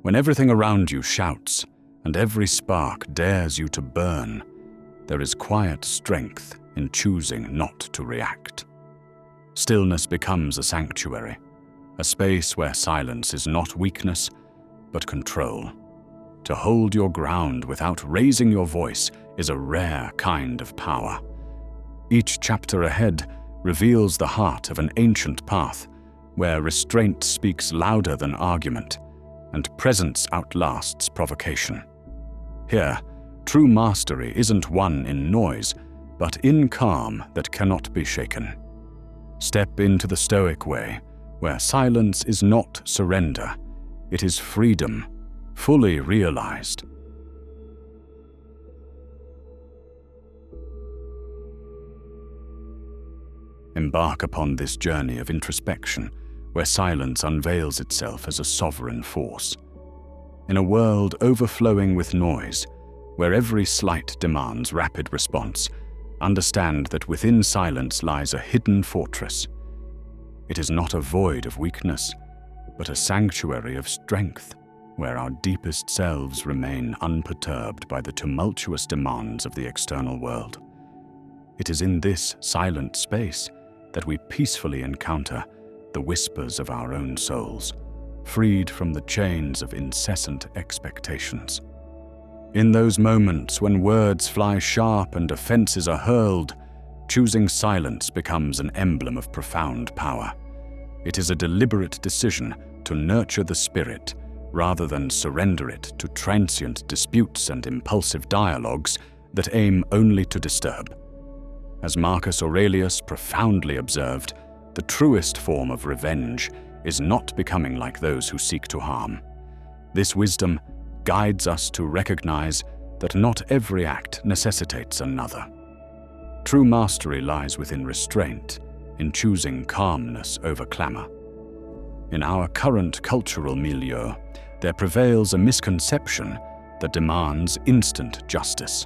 When everything around you shouts and every spark dares you to burn, there is quiet strength in choosing not to react. Stillness becomes a sanctuary, a space where silence is not weakness, but control. To hold your ground without raising your voice is a rare kind of power. Each chapter ahead reveals the heart of an ancient path, where restraint speaks louder than argument, and presence outlasts provocation. Here, true mastery isn't won in noise, but in calm that cannot be shaken. Step into the Stoic way, where silence is not surrender, it is freedom, fully realized. Embark upon this journey of introspection, where silence unveils itself as a sovereign force. In a world overflowing with noise, where every slight demands rapid response, understand that within silence lies a hidden fortress. It is not a void of weakness, but a sanctuary of strength, where our deepest selves remain unperturbed by the tumultuous demands of the external world. It is in this silent space that we peacefully encounter the whispers of our own souls, freed from the chains of incessant expectations. In those moments when words fly sharp and offenses are hurled, choosing silence becomes an emblem of profound power. It is a deliberate decision to nurture the spirit rather than surrender it to transient disputes and impulsive dialogues that aim only to disturb. As Marcus Aurelius profoundly observed, the truest form of revenge is not becoming like those who seek to harm. This wisdom guides us to recognize that not every act necessitates another. True mastery lies within restraint, in choosing calmness over clamor. In our current cultural milieu, there prevails a misconception that demands instant justice,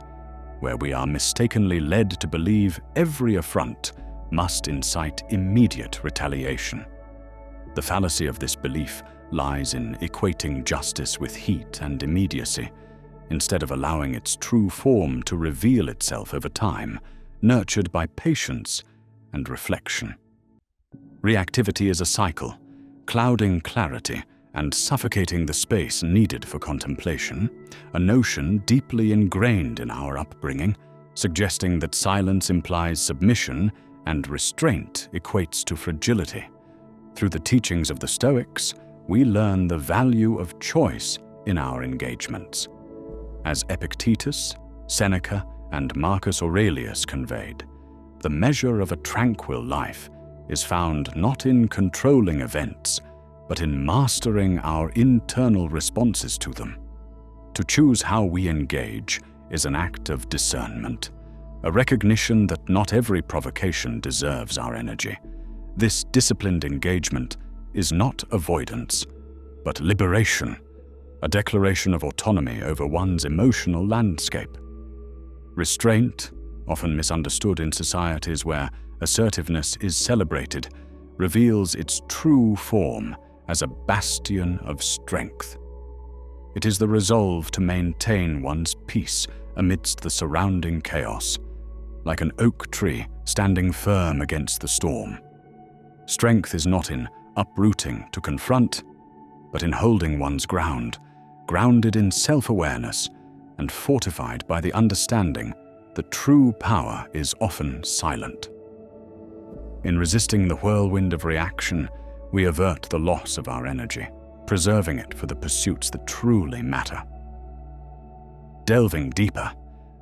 where we are mistakenly led to believe every affront must incite immediate retaliation. The fallacy of this belief lies in equating justice with heat and immediacy, instead of allowing its true form to reveal itself over time, nurtured by patience and reflection. Reactivity is a cycle, clouding clarity and suffocating the space needed for contemplation, a notion deeply ingrained in our upbringing, suggesting that silence implies submission and restraint equates to fragility. Through the teachings of the Stoics, we learn the value of choice in our engagements. As Epictetus, Seneca, and Marcus Aurelius conveyed, the measure of a tranquil life is found not in controlling events, but in mastering our internal responses to them. To choose how we engage is an act of discernment, a recognition that not every provocation deserves our energy. This disciplined engagement is not avoidance, but liberation, a declaration of autonomy over one's emotional landscape. Restraint, often misunderstood in societies where assertiveness is celebrated, reveals its true form as a bastion of strength. It is the resolve to maintain one's peace amidst the surrounding chaos, like an oak tree standing firm against the storm. Strength is not in uprooting to confront, but in holding one's ground, grounded in self-awareness and fortified by the understanding that true power is often silent. In resisting the whirlwind of reaction, we avert the loss of our energy, preserving it for the pursuits that truly matter. Delving deeper,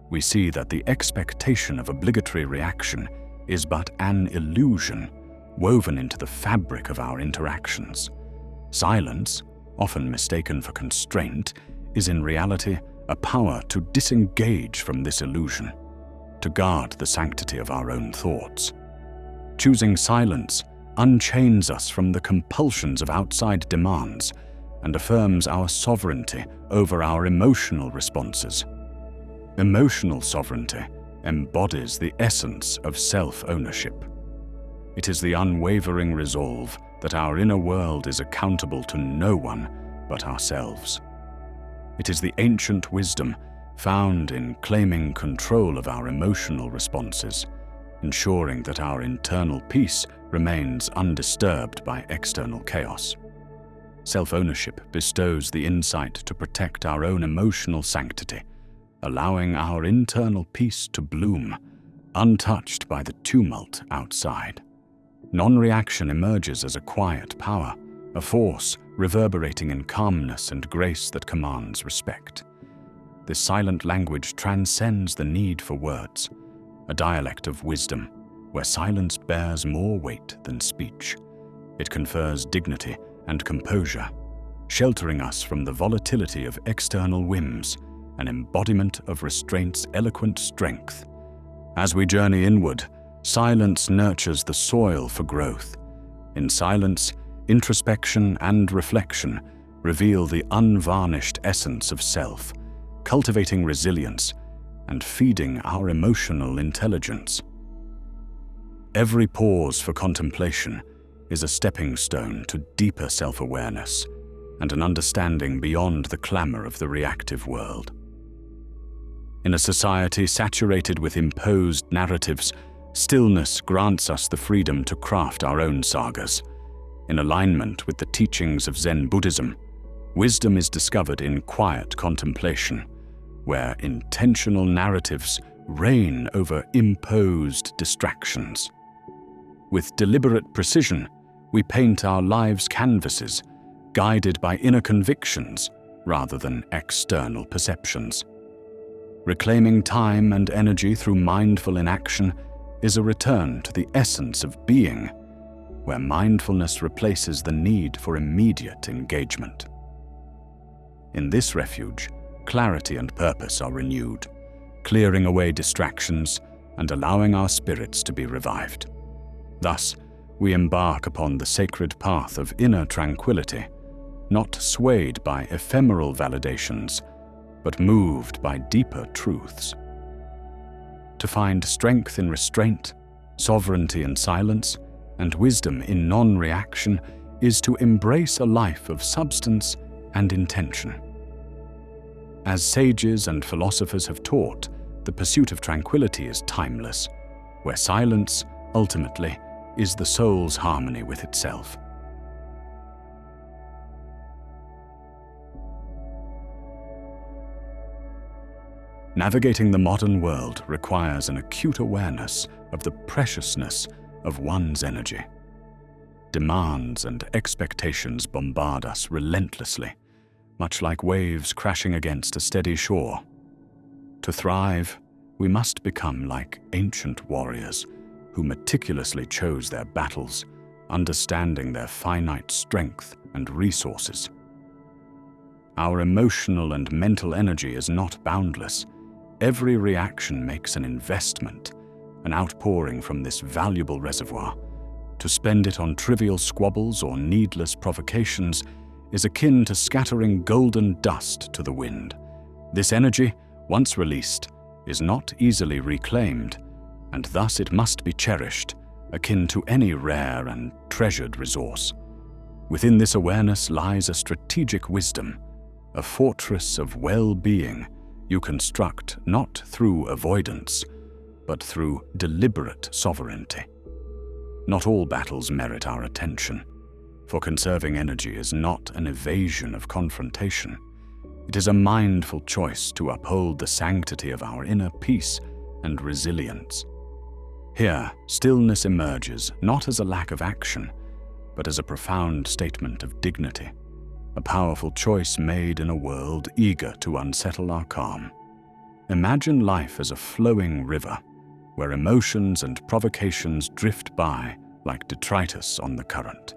we see that the expectation of obligatory reaction is but an illusion woven into the fabric of our interactions. Silence, often mistaken for constraint, is in reality a power to disengage from this illusion, to guard the sanctity of our own thoughts. Choosing silence unchains us from the compulsions of outside demands and affirms our sovereignty over our emotional responses. Emotional sovereignty embodies the essence of self-ownership. It is the unwavering resolve that our inner world is accountable to no one but ourselves. It is the ancient wisdom found in claiming control of our emotional responses, ensuring that our internal peace remains undisturbed by external chaos. Self-ownership bestows the insight to protect our own emotional sanctity, allowing our internal peace to bloom, untouched by the tumult outside. Non-reaction emerges as a quiet power, a force reverberating in calmness and grace that commands respect. This silent language transcends the need for words, a dialect of wisdom where silence bears more weight than speech. It confers dignity and composure, sheltering us from the volatility of external whims, an embodiment of restraint's eloquent strength. As we journey inward, silence nurtures the soil for growth. In silence, introspection and reflection reveal the unvarnished essence of self, cultivating resilience and feeding our emotional intelligence. Every pause for contemplation is a stepping stone to deeper self-awareness and an understanding beyond the clamor of the reactive world. In a society saturated with imposed narratives, stillness grants us the freedom to craft our own sagas. In alignment with the teachings of Zen Buddhism, wisdom is discovered in quiet contemplation, where intentional narratives reign over imposed distractions. With deliberate precision, we paint our lives' canvases, guided by inner convictions rather than external perceptions. Reclaiming time and energy through mindful inaction is a return to the essence of being, where mindfulness replaces the need for immediate engagement. In this refuge, clarity and purpose are renewed, clearing away distractions and allowing our spirits to be revived. Thus, we embark upon the sacred path of inner tranquility, not swayed by ephemeral validations, but moved by deeper truths. To find strength in restraint, sovereignty in silence, and wisdom in non-reaction is to embrace a life of substance and intention. As sages and philosophers have taught, the pursuit of tranquility is timeless, where silence, ultimately, is the soul's harmony with itself. Navigating the modern world requires an acute awareness of the preciousness of one's energy. Demands and expectations bombard us relentlessly, much like waves crashing against a steady shore. To thrive, we must become like ancient warriors who meticulously chose their battles, understanding their finite strength and resources. Our emotional and mental energy is not boundless. Every reaction makes an investment, an outpouring from this valuable reservoir. To spend it on trivial squabbles or needless provocations is akin to scattering golden dust to the wind. This energy, once released, is not easily reclaimed, and thus it must be cherished, akin to any rare and treasured resource. Within this awareness lies a strategic wisdom, a fortress of well-being you construct not through avoidance, but through deliberate sovereignty. Not all battles merit our attention, for conserving energy is not an evasion of confrontation. It is a mindful choice to uphold the sanctity of our inner peace and resilience. Here, stillness emerges not as a lack of action, but as a profound statement of dignity, a powerful choice made in a world eager to unsettle our calm. Imagine life as a flowing river, where emotions and provocations drift by like detritus on the current.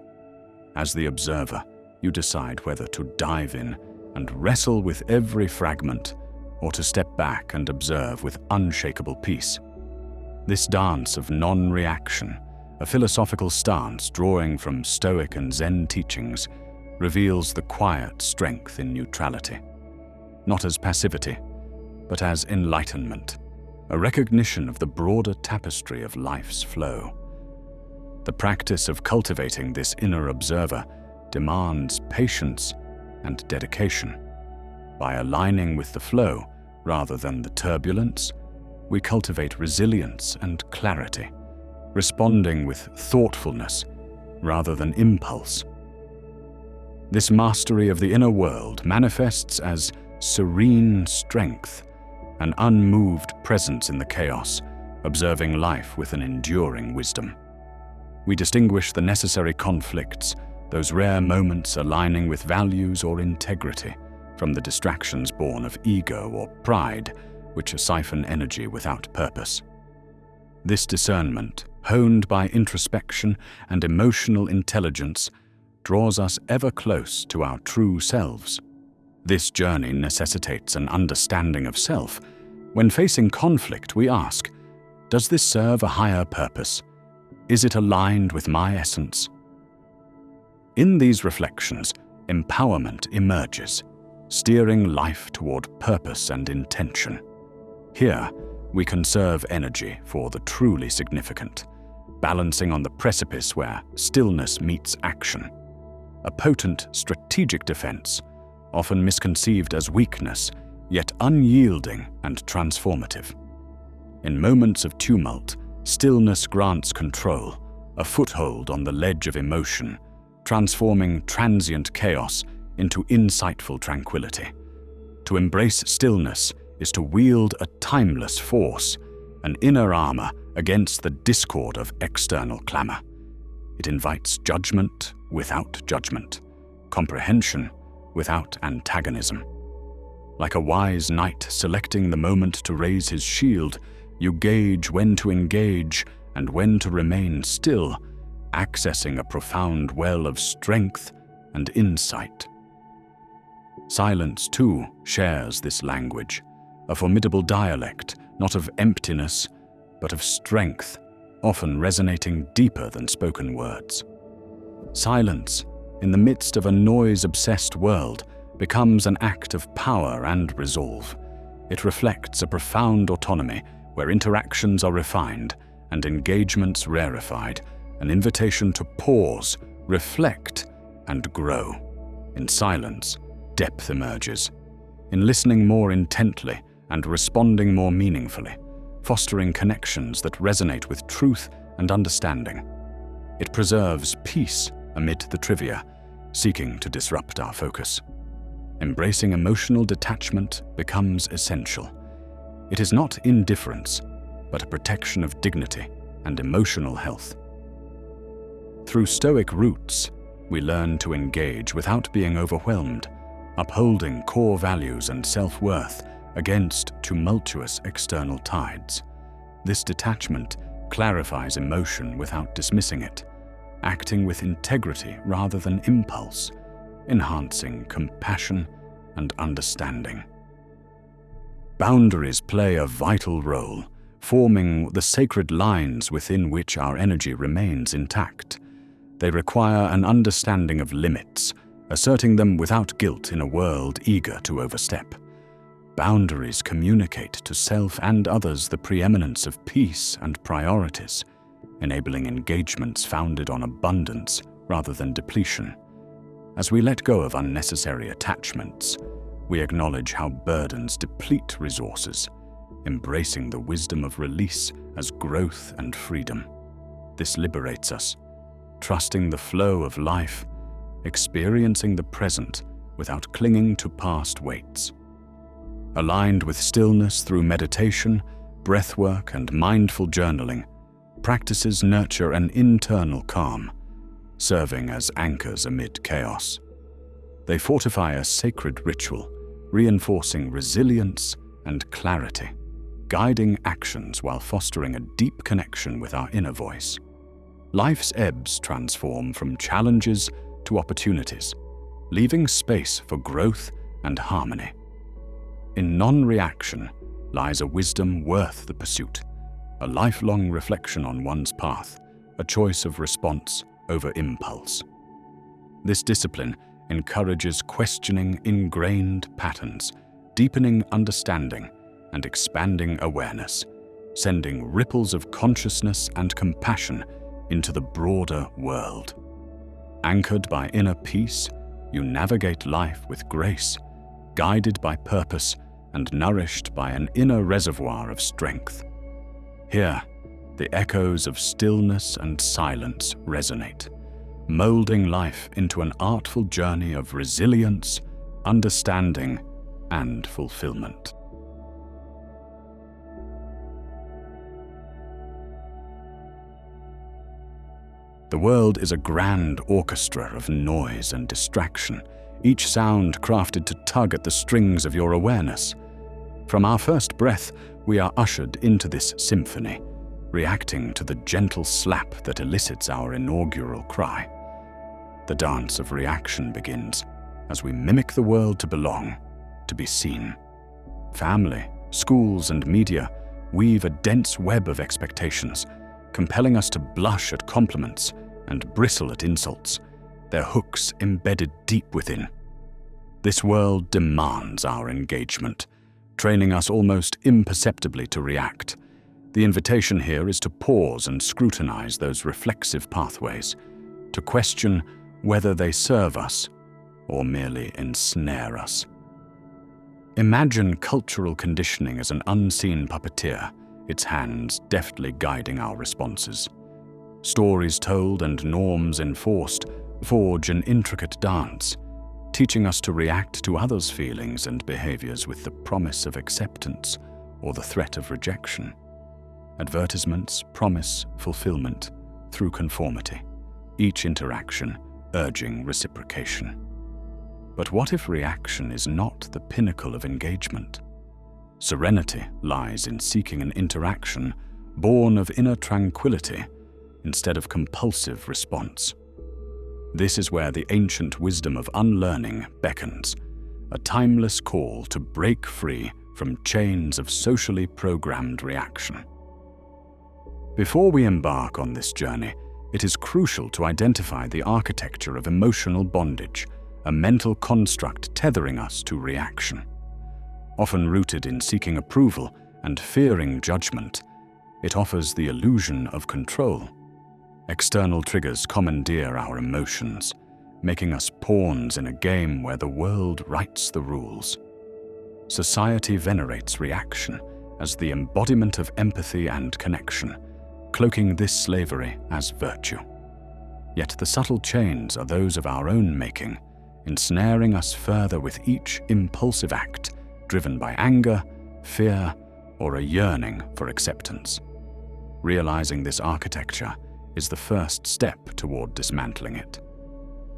As the observer, you decide whether to dive in and wrestle with every fragment, or to step back and observe with unshakable peace. This dance of non-reaction, a philosophical stance drawing from Stoic and Zen teachings, reveals the quiet strength in neutrality, not as passivity, but as enlightenment, a recognition of the broader tapestry of life's flow. The practice of cultivating this inner observer demands patience and dedication. By aligning with the flow rather than the turbulence, we cultivate resilience and clarity, responding with thoughtfulness rather than impulse. This mastery of the inner world manifests as serene strength, an unmoved presence in the chaos, observing life with an enduring wisdom. We distinguish the necessary conflicts, those rare moments aligning with values or integrity, from the distractions born of ego or pride, which siphon energy without purpose. This discernment, honed by introspection and emotional intelligence, draws us ever close to our true selves. This journey necessitates an understanding of self. When facing conflict, we ask, does this serve a higher purpose? Is it aligned with my essence? In these reflections, empowerment emerges, steering life toward purpose and intention. Here, we conserve energy for the truly significant, balancing on the precipice where stillness meets action. A potent strategic defense, often misconceived as weakness, yet unyielding and transformative. In moments of tumult, stillness grants control, a foothold on the ledge of emotion, transforming transient chaos into insightful tranquility. To embrace stillness is to wield a timeless force, an inner armor against the discord of external clamor. It invites judgment without judgment, comprehension without antagonism. Like a wise knight selecting the moment to raise his shield, you gauge when to engage and when to remain still, accessing a profound well of strength and insight. Silence, too, shares this language, a formidable dialect, not of emptiness, but of strength, often resonating deeper than spoken words. Silence, in the midst of a noise-obsessed world, becomes an act of power and resolve. It reflects a profound autonomy where interactions are refined and engagements rarefied, an invitation to pause, reflect, and grow. In silence, depth emerges. In listening more intently and responding more meaningfully, fostering connections that resonate with truth and understanding. It preserves peace amid the trivia, seeking to disrupt our focus. Embracing emotional detachment becomes essential. It is not indifference, but a protection of dignity and emotional health. Through Stoic roots, we learn to engage without being overwhelmed, upholding core values and self-worth against tumultuous external tides. This detachment clarifies emotion without dismissing it, acting with integrity rather than impulse, enhancing compassion and understanding. Boundaries play a vital role, forming the sacred lines within which our energy remains intact. They require an understanding of limits, asserting them without guilt in a world eager to overstep. Boundaries communicate to self and others the preeminence of peace and priorities, enabling engagements founded on abundance rather than depletion. As we let go of unnecessary attachments, we acknowledge how burdens deplete resources, embracing the wisdom of release as growth and freedom. This liberates us, trusting the flow of life, experiencing the present without clinging to past weights. Aligned with stillness through meditation, breathwork, and mindful journaling, practices nurture an internal calm, serving as anchors amid chaos. They fortify a sacred ritual, reinforcing resilience and clarity, guiding actions while fostering a deep connection with our inner voice. Life's ebbs transform from challenges to opportunities, leaving space for growth and harmony. In non-reaction lies a wisdom worth the pursuit, a lifelong reflection on one's path, a choice of response over impulse. This discipline encourages questioning ingrained patterns, deepening understanding, and expanding awareness, sending ripples of consciousness and compassion into the broader world. Anchored by inner peace, you navigate life with grace, guided by purpose and nourished by an inner reservoir of strength. Here, the echoes of stillness and silence resonate, molding life into an artful journey of resilience, understanding, and fulfillment. The world is a grand orchestra of noise and distraction, each sound crafted to tug at the strings of your awareness. From our first breath, we are ushered into this symphony, reacting to the gentle slap that elicits our inaugural cry. The dance of reaction begins as we mimic the world to belong, to be seen. Family, schools, and media weave a dense web of expectations, compelling us to blush at compliments and bristle at insults, their hooks embedded deep within. This world demands our engagement, training us almost imperceptibly to react. The invitation here is to pause and scrutinize those reflexive pathways, to question whether they serve us or merely ensnare us. Imagine cultural conditioning as an unseen puppeteer, its hands deftly guiding our responses. Stories told and norms enforced forge an intricate dance, teaching us to react to others' feelings and behaviors with the promise of acceptance or the threat of rejection. Advertisements promise fulfillment through conformity, each interaction urging reciprocation. But what if reaction is not the pinnacle of engagement? Serenity lies in seeking an interaction born of inner tranquility instead of compulsive response. This is where the ancient wisdom of unlearning beckons, a timeless call to break free from chains of socially programmed reaction. Before we embark on this journey, it is crucial to identify the architecture of emotional bondage, a mental construct tethering us to reaction. Often rooted in seeking approval and fearing judgment, it offers the illusion of control. External triggers commandeer our emotions, making us pawns in a game where the world writes the rules. Society venerates reaction as the embodiment of empathy and connection, cloaking this slavery as virtue. Yet the subtle chains are those of our own making, ensnaring us further with each impulsive act driven by anger, fear, or a yearning for acceptance. Realizing this architecture is the first step toward dismantling it.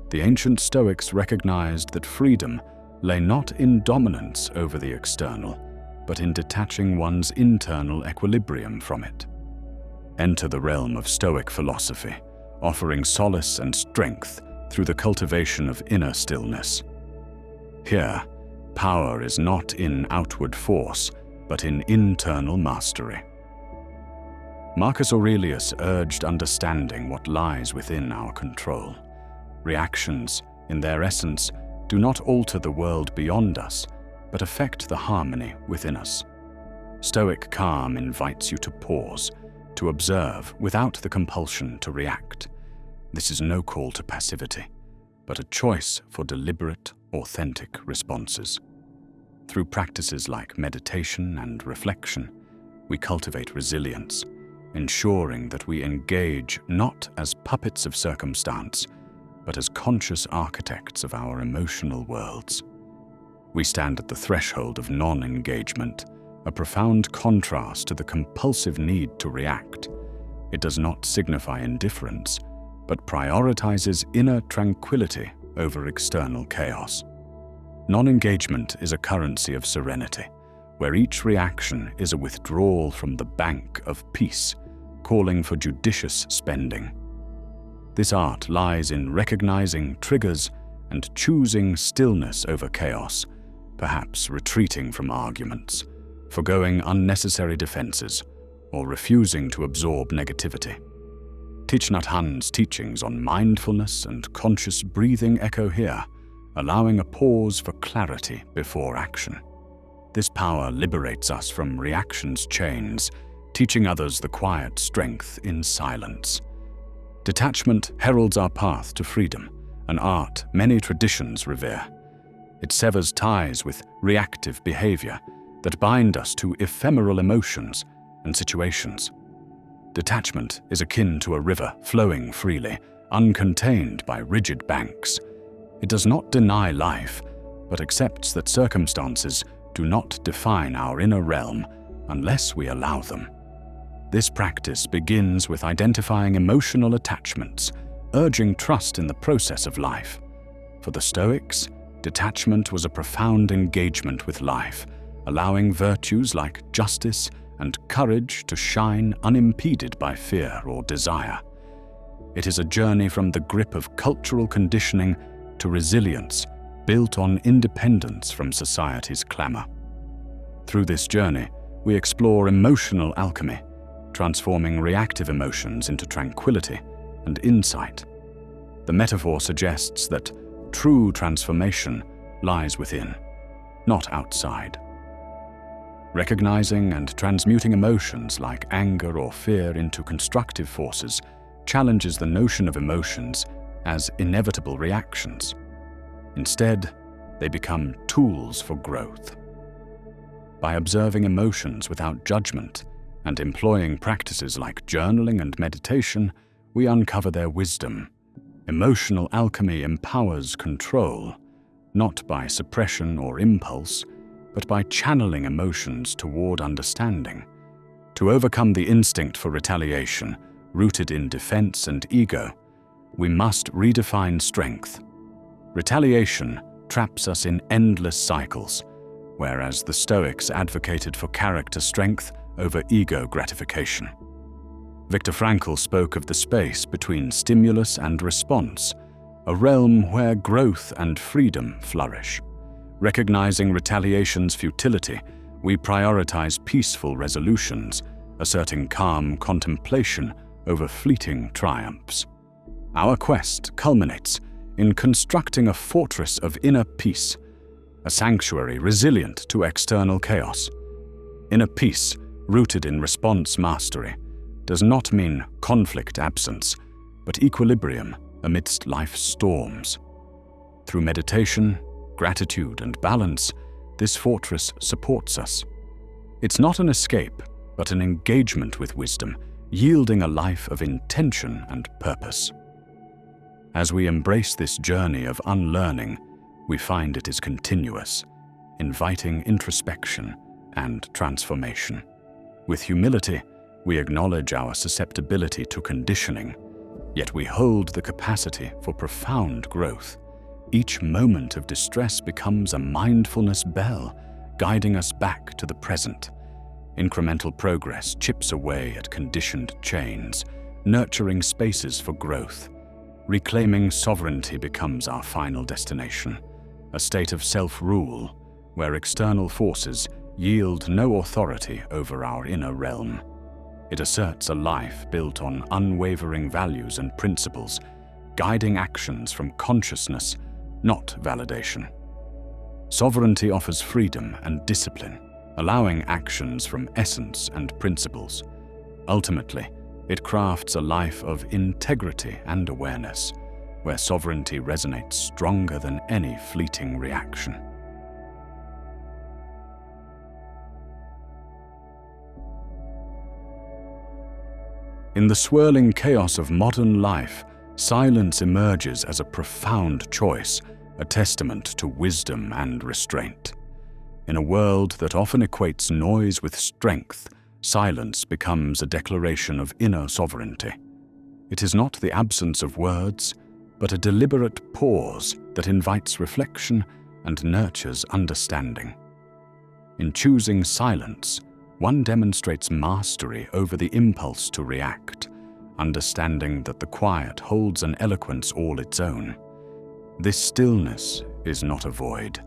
The ancient Stoics recognized that freedom lay not in dominance over the external, but in detaching one's internal equilibrium from it. Enter the realm of Stoic philosophy, offering solace and strength through the cultivation of inner stillness. Here, power is not in outward force, but in internal mastery. Marcus Aurelius urged understanding what lies within our control. Reactions, in their essence, do not alter the world beyond us, but affect the harmony within us. Stoic calm invites you to pause, to observe without the compulsion to react. This is no call to passivity, but a choice for deliberate, authentic responses. Through practices like meditation and reflection, we cultivate resilience, ensuring that we engage not as puppets of circumstance, but as conscious architects of our emotional worlds. We stand at the threshold of non-engagement, a profound contrast to the compulsive need to react. It does not signify indifference, but prioritizes inner tranquility over external chaos. Non-engagement is a currency of serenity, where each reaction is a withdrawal from the bank of peace, calling for judicious spending. This art lies in recognizing triggers and choosing stillness over chaos, perhaps retreating from arguments, forgoing unnecessary defenses, or refusing to absorb negativity. Thich Nhat Hanh's teachings on mindfulness and conscious breathing echo here, allowing a pause for clarity before action. This power liberates us from reaction's chains, teaching others the quiet strength in silence. Detachment heralds our path to freedom, an art many traditions revere. It severs ties with reactive behavior that bind us to ephemeral emotions and situations. Detachment is akin to a river flowing freely, uncontained by rigid banks. It does not deny life, but accepts that circumstances do not define our inner realm unless we allow them. This practice begins with identifying emotional attachments, urging trust in the process of life. For the Stoics, detachment was a profound engagement with life, allowing virtues like justice and courage to shine unimpeded by fear or desire. It is a journey from the grip of cultural conditioning to resilience built on independence from society's clamor. Through this journey, we explore emotional alchemy, transforming reactive emotions into tranquility and insight. The metaphor suggests that true transformation lies within, not outside. Recognizing and transmuting emotions like anger or fear into constructive forces challenges the notion of emotions as inevitable reactions. Instead, they become tools for growth. By observing emotions without judgment and employing practices like journaling and meditation, we uncover their wisdom. Emotional alchemy empowers control, not by suppression or impulse, but by channeling emotions toward understanding. To overcome the instinct for retaliation, rooted in defense and ego, we must redefine strength. Retaliation traps us in endless cycles, whereas the Stoics advocated for character strength over ego gratification. Viktor Frankl spoke of the space between stimulus and response, a realm where growth and freedom flourish. Recognizing retaliation's futility, we prioritize peaceful resolutions, asserting calm contemplation over fleeting triumphs. Our quest culminates in constructing a fortress of inner peace, a sanctuary resilient to external chaos. Inner peace, rooted in response mastery, does not mean conflict absence, but equilibrium amidst life's storms. Through meditation, gratitude, and balance, this fortress supports us. It's not an escape, but an engagement with wisdom, yielding a life of intention and purpose. As we embrace this journey of unlearning, we find it is continuous, inviting introspection and transformation. With humility, we acknowledge our susceptibility to conditioning, yet we hold the capacity for profound growth. Each moment of distress becomes a mindfulness bell, guiding us back to the present. Incremental progress chips away at conditioned chains, nurturing spaces for growth. Reclaiming sovereignty becomes our final destination, a state of self-rule where external forces yield no authority over our inner realm. It asserts a life built on unwavering values and principles, guiding actions from consciousness, not validation. Sovereignty offers freedom and discipline, allowing actions from essence and principles. Ultimately, it crafts a life of integrity and awareness, where sovereignty resonates stronger than any fleeting reaction. In the swirling chaos of modern life, silence emerges as a profound choice, a testament to wisdom and restraint. In a world that often equates noise with strength, silence becomes a declaration of inner sovereignty. It is not the absence of words, but a deliberate pause that invites reflection and nurtures understanding. In choosing silence, one demonstrates mastery over the impulse to react, understanding that the quiet holds an eloquence all its own. This stillness is not a void,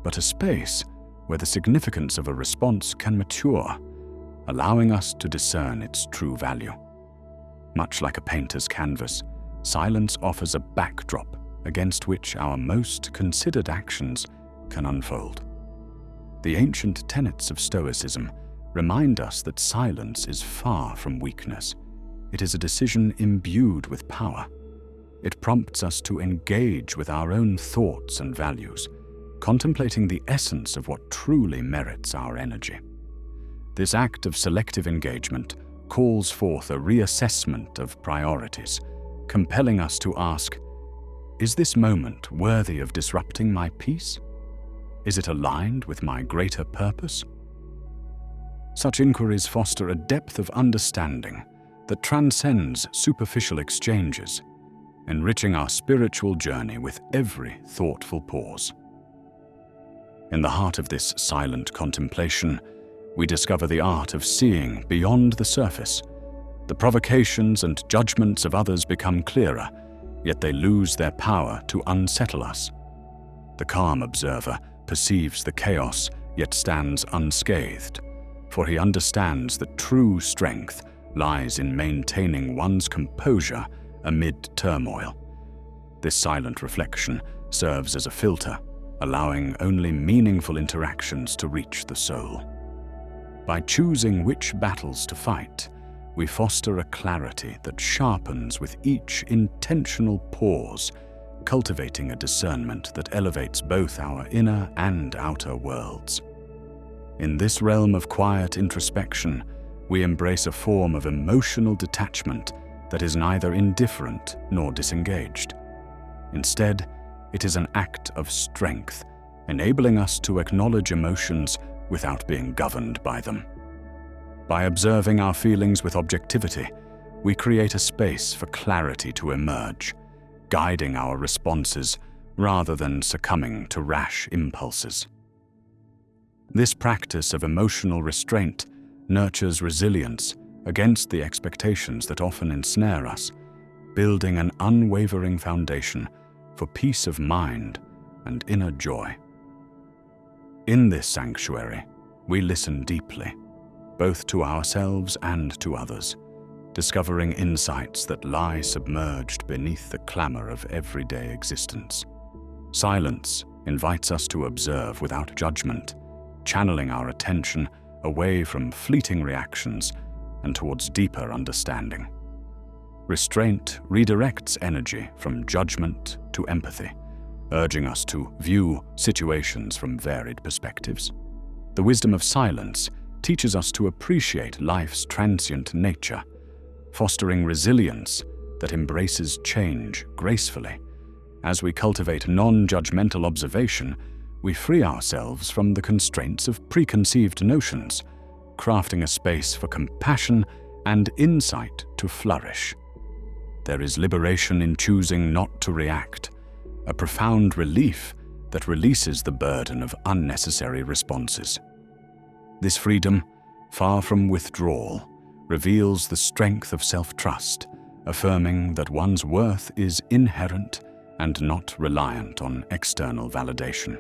but a space where the significance of a response can mature, allowing us to discern its true value. Much like a painter's canvas, silence offers a backdrop against which our most considered actions can unfold. The ancient tenets of Stoicism remind us that silence is far from weakness. It is a decision imbued with power. It prompts us to engage with our own thoughts and values, contemplating the essence of what truly merits our energy. This act of selective engagement calls forth a reassessment of priorities, compelling us to ask, is this moment worthy of disrupting my peace? Is it aligned with my greater purpose? Such inquiries foster a depth of understanding that transcends superficial exchanges, enriching our spiritual journey with every thoughtful pause. In the heart of this silent contemplation, we discover the art of seeing beyond the surface. The provocations and judgments of others become clearer, yet they lose their power to unsettle us. The calm observer perceives the chaos, yet stands unscathed, for he understands that true strength lies in maintaining one's composure amid turmoil. This silent reflection serves as a filter, allowing only meaningful interactions to reach the soul. By choosing which battles to fight, we foster a clarity that sharpens with each intentional pause, cultivating a discernment that elevates both our inner and outer worlds. In this realm of quiet introspection, we embrace a form of emotional detachment that is neither indifferent nor disengaged. Instead, it is an act of strength, enabling us to acknowledge emotions without being governed by them. By observing our feelings with objectivity, we create a space for clarity to emerge, guiding our responses rather than succumbing to rash impulses. This practice of emotional restraint nurtures resilience against the expectations that often ensnare us, building an unwavering foundation for peace of mind and inner joy. In this sanctuary, we listen deeply, both to ourselves and to others, discovering insights that lie submerged beneath the clamor of everyday existence. Silence invites us to observe without judgment, channeling our attention away from fleeting reactions and towards deeper understanding. Restraint redirects energy from judgment to empathy, urging us to view situations from varied perspectives. The wisdom of silence teaches us to appreciate life's transient nature, fostering resilience that embraces change gracefully. As we cultivate non-judgmental observation, we free ourselves from the constraints of preconceived notions, crafting a space for compassion and insight to flourish. There is liberation in choosing not to react, a profound relief that releases the burden of unnecessary responses. This freedom, far from withdrawal, reveals the strength of self-trust, affirming that one's worth is inherent and not reliant on external validation.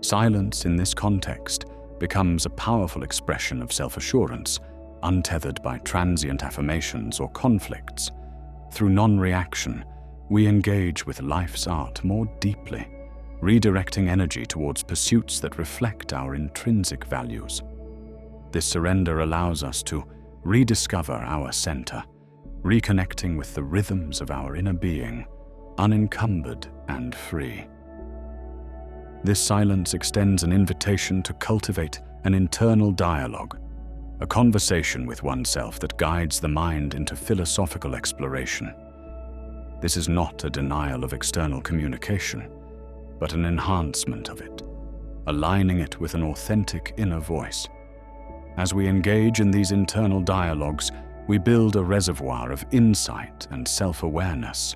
Silence in this context becomes a powerful expression of self-assurance, untethered by transient affirmations or conflicts. Through non-reaction, we engage with life's art more deeply, redirecting energy towards pursuits that reflect our intrinsic values. This surrender allows us to rediscover our center, reconnecting with the rhythms of our inner being, unencumbered and free. This silence extends an invitation to cultivate an internal dialogue, a conversation with oneself that guides the mind into philosophical exploration. This is not a denial of external communication, but an enhancement of it, aligning it with an authentic inner voice. As we engage in these internal dialogues, we build a reservoir of insight and self-awareness,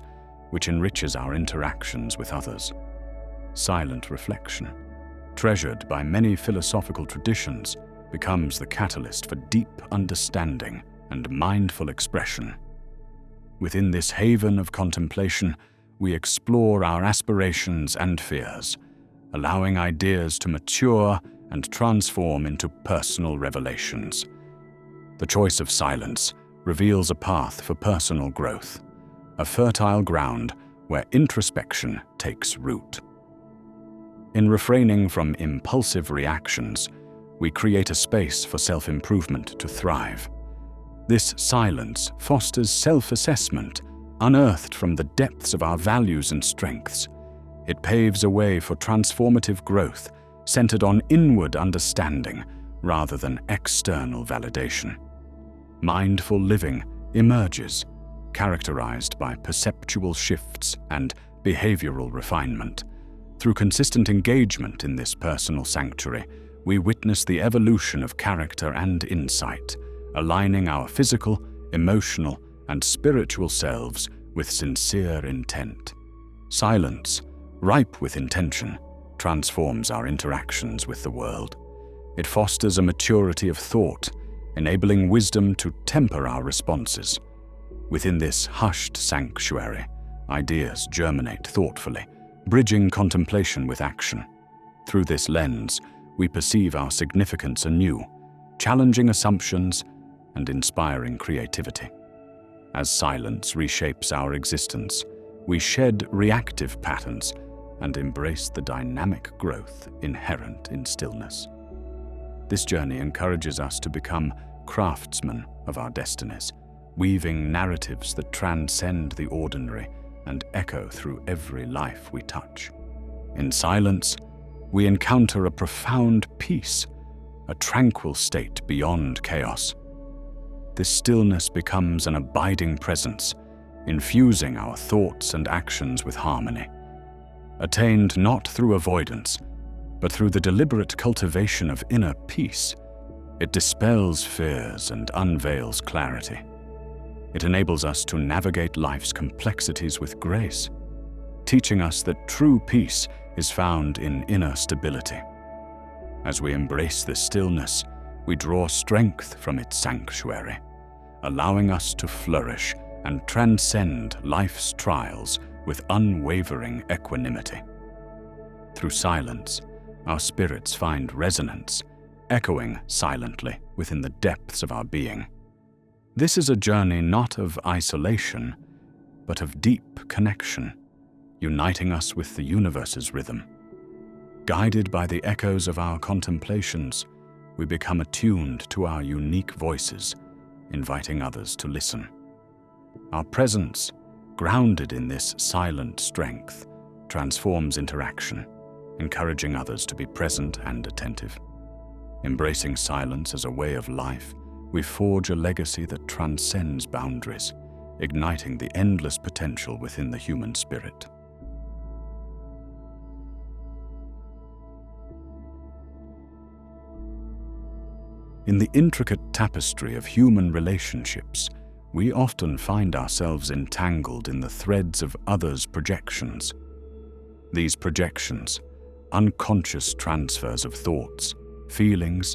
which enriches our interactions with others. Silent reflection, treasured by many philosophical traditions, becomes the catalyst for deep understanding and mindful expression. Within this haven of contemplation, we explore our aspirations and fears, allowing ideas to mature and transform into personal revelations. The choice of silence reveals a path for personal growth, a fertile ground where introspection takes root. In refraining from impulsive reactions, we create a space for self-improvement to thrive. This silence fosters self-assessment, Unearthed from the depths of our values and strengths, it paves a way for transformative growth centered on inward understanding rather than external validation. Mindful living emerges, characterized by perceptual shifts and behavioral refinement. Through consistent engagement in this personal sanctuary, we witness the evolution of character and insight, aligning our physical, emotional, and spiritual selves with sincere intent. Silence, ripe with intention, transforms our interactions with the world. It fosters a maturity of thought, enabling wisdom to temper our responses. Within this hushed sanctuary, ideas germinate thoughtfully, bridging contemplation with action. Through this lens, we perceive our significance anew, challenging assumptions and inspiring creativity. As silence reshapes our existence, we shed reactive patterns and embrace the dynamic growth inherent in stillness. This journey encourages us to become craftsmen of our destinies, weaving narratives that transcend the ordinary and echo through every life we touch. In silence, we encounter a profound peace, a tranquil state beyond chaos. This stillness becomes an abiding presence, infusing our thoughts and actions with harmony. Attained not through avoidance, but through the deliberate cultivation of inner peace, it dispels fears and unveils clarity. It enables us to navigate life's complexities with grace, teaching us that true peace is found in inner stability. As we embrace this stillness, we draw strength from its sanctuary, allowing us to flourish and transcend life's trials with unwavering equanimity. Through silence, our spirits find resonance, echoing silently within the depths of our being. This is a journey not of isolation, but of deep connection, uniting us with the universe's rhythm. Guided by the echoes of our contemplations, we become attuned to our unique voices, inviting others to listen. Our presence, grounded in this silent strength, transforms interaction, encouraging others to be present and attentive. Embracing silence as a way of life, we forge a legacy that transcends boundaries, igniting the endless potential within the human spirit. In the intricate tapestry of human relationships, we often find ourselves entangled in the threads of others' projections. These projections, unconscious transfers of thoughts, feelings,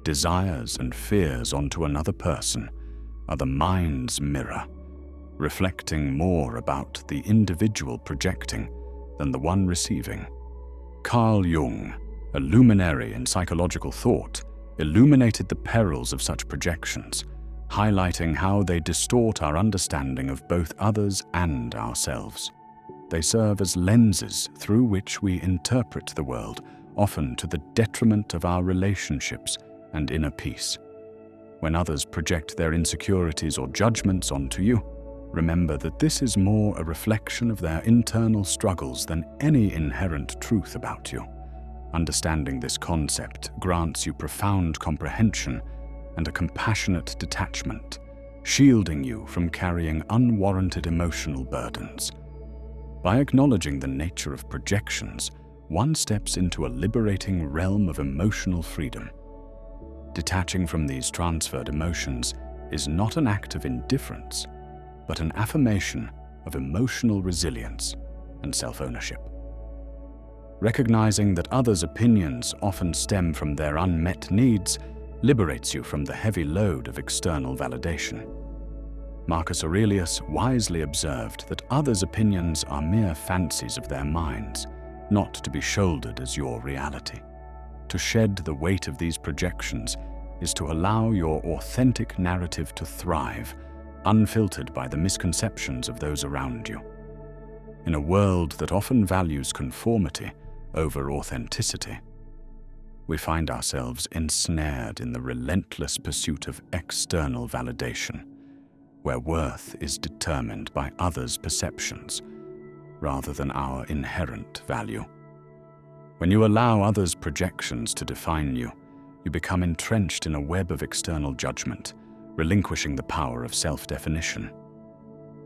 desires, and fears onto another person, are the mind's mirror, reflecting more about the individual projecting than the one receiving. Carl Jung, a luminary in psychological thought, illuminated the perils of such projections, highlighting how they distort our understanding of both others and ourselves. They serve as lenses through which we interpret the world, often to the detriment of our relationships and inner peace. When others project their insecurities or judgments onto you, remember that this is more a reflection of their internal struggles than any inherent truth about you. Understanding this concept grants you profound comprehension and a compassionate detachment, shielding you from carrying unwarranted emotional burdens. By acknowledging the nature of projections, one steps into a liberating realm of emotional freedom. Detaching from these transferred emotions is not an act of indifference, but an affirmation of emotional resilience and self-ownership. Recognizing that others' opinions often stem from their unmet needs liberates you from the heavy load of external validation. Marcus Aurelius wisely observed that others' opinions are mere fancies of their minds, not to be shouldered as your reality. To shed the weight of these projections is to allow your authentic narrative to thrive, unfiltered by the misconceptions of those around you. In a world that often values conformity over authenticity, we find ourselves ensnared in the relentless pursuit of external validation, where worth is determined by others' perceptions rather than our inherent value. When you allow others' projections to define you, you become entrenched in a web of external judgment, relinquishing the power of self-definition.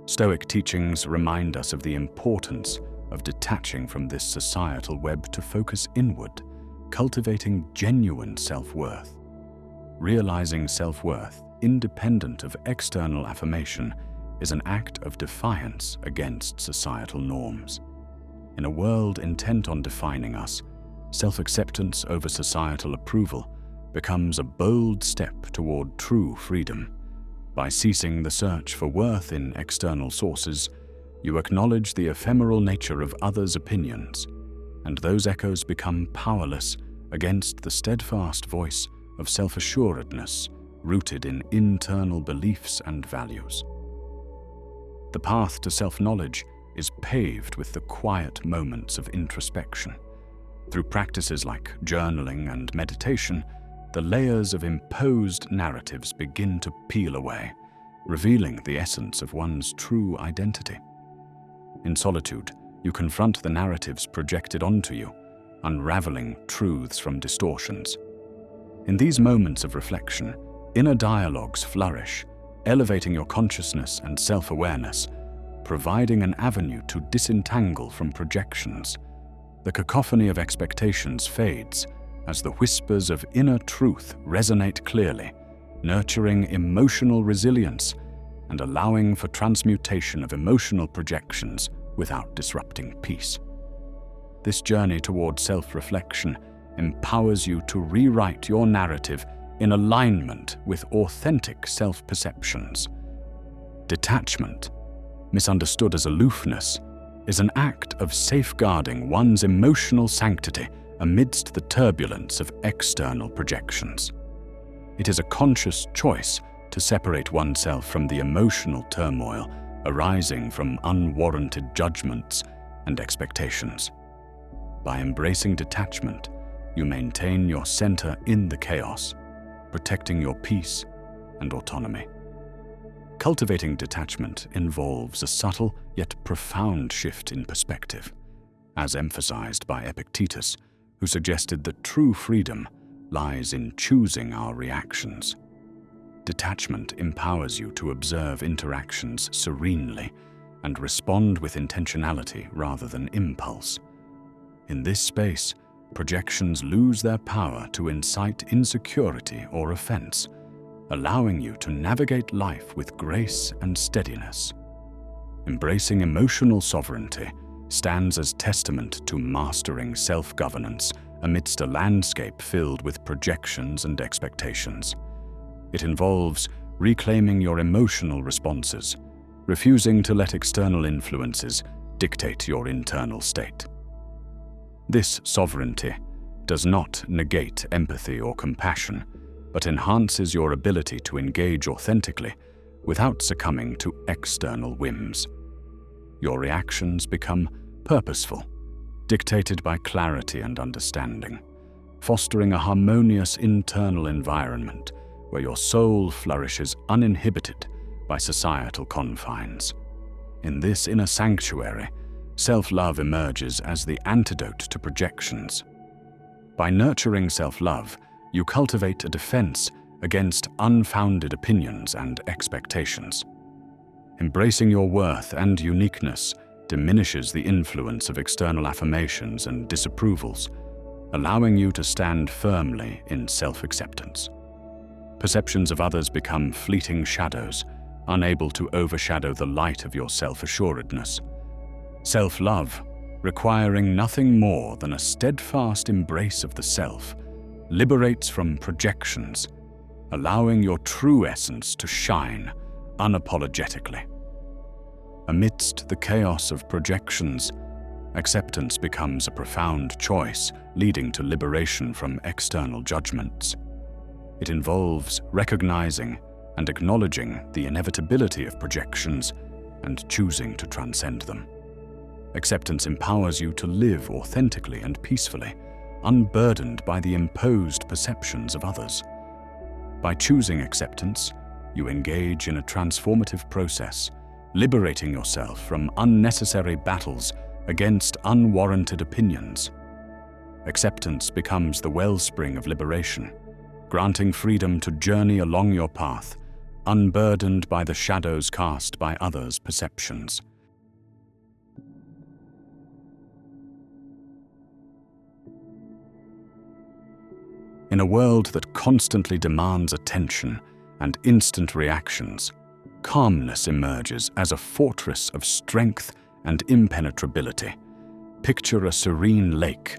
Stoic teachings remind us of the importance of detaching from this societal web to focus inward, cultivating genuine self-worth. Realizing self-worth, independent of external affirmation, is an act of defiance against societal norms. In a world intent on defining us, self-acceptance over societal approval becomes a bold step toward true freedom. By ceasing the search for worth in external sources, you acknowledge the ephemeral nature of others' opinions, and those echoes become powerless against the steadfast voice of self-assuredness rooted in internal beliefs and values. The path to self-knowledge is paved with the quiet moments of introspection. Through practices like journaling and meditation, the layers of imposed narratives begin to peel away, revealing the essence of one's true identity. In solitude, you confront the narratives projected onto you, unraveling truths from distortions. In these moments of reflection, inner dialogues flourish, elevating your consciousness and self-awareness, providing an avenue to disentangle from projections. The cacophony of expectations fades as the whispers of inner truth resonate clearly, nurturing emotional resilience and allowing for transmutation of emotional projections without disrupting peace. This journey toward self-reflection empowers you to rewrite your narrative in alignment with authentic self-perceptions. Detachment, misunderstood as aloofness, is an act of safeguarding one's emotional sanctity amidst the turbulence of external projections. It is a conscious choice to separate oneself from the emotional turmoil arising from unwarranted judgments and expectations. By embracing detachment, you maintain your center in the chaos, protecting your peace and autonomy. Cultivating detachment involves a subtle yet profound shift in perspective, as emphasized by Epictetus, who suggested that true freedom lies in choosing our reactions. Detachment empowers you to observe interactions serenely and respond with intentionality rather than impulse. In this space, projections lose their power to incite insecurity or offense, allowing you to navigate life with grace and steadiness. Embracing emotional sovereignty stands as testament to mastering self-governance amidst a landscape filled with projections and expectations. It involves reclaiming your emotional responses, refusing to let external influences dictate your internal state. This sovereignty does not negate empathy or compassion, but enhances your ability to engage authentically without succumbing to external whims. Your reactions become purposeful, dictated by clarity and understanding, fostering a harmonious internal environment where your soul flourishes uninhibited by societal confines. In this inner sanctuary, self-love emerges as the antidote to projections. By nurturing self-love, you cultivate a defense against unfounded opinions and expectations. Embracing your worth and uniqueness diminishes the influence of external affirmations and disapprovals, allowing you to stand firmly in self-acceptance. Perceptions of others become fleeting shadows, unable to overshadow the light of your self-assuredness. Self-love, requiring nothing more than a steadfast embrace of the self, liberates from projections, allowing your true essence to shine unapologetically. Amidst the chaos of projections, acceptance becomes a profound choice, leading to liberation from external judgments. It involves recognizing and acknowledging the inevitability of projections and choosing to transcend them. Acceptance empowers you to live authentically and peacefully, unburdened by the imposed perceptions of others. By choosing acceptance, you engage in a transformative process, liberating yourself from unnecessary battles against unwarranted opinions. Acceptance becomes the wellspring of liberation, granting freedom to journey along your path, unburdened by the shadows cast by others' perceptions. In a world that constantly demands attention and instant reactions, calmness emerges as a fortress of strength and impenetrability. Picture a serene lake,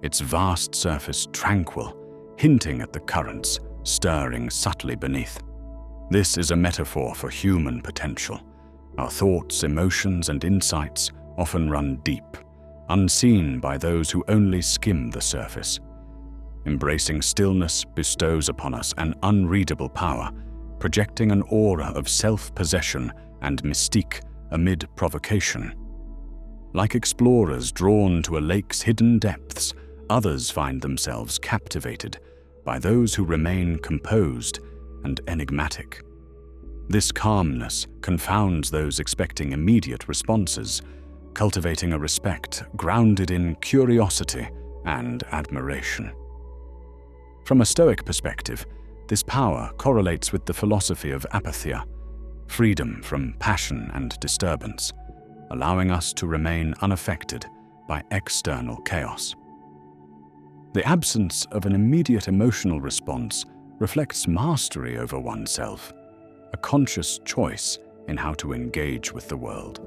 its vast surface tranquil, hinting at the currents stirring subtly beneath. This is a metaphor for human potential. Our thoughts, emotions, and insights often run deep, unseen by those who only skim the surface. Embracing stillness bestows upon us an unreadable power, projecting an aura of self-possession and mystique amid provocation. Like explorers drawn to a lake's hidden depths, others find themselves captivated by those who remain composed and enigmatic. This calmness confounds those expecting immediate responses, cultivating a respect grounded in curiosity and admiration. From a Stoic perspective, this power correlates with the philosophy of apatheia, freedom from passion and disturbance, allowing us to remain unaffected by external chaos. The absence of an immediate emotional response reflects mastery over oneself, a conscious choice in how to engage with the world.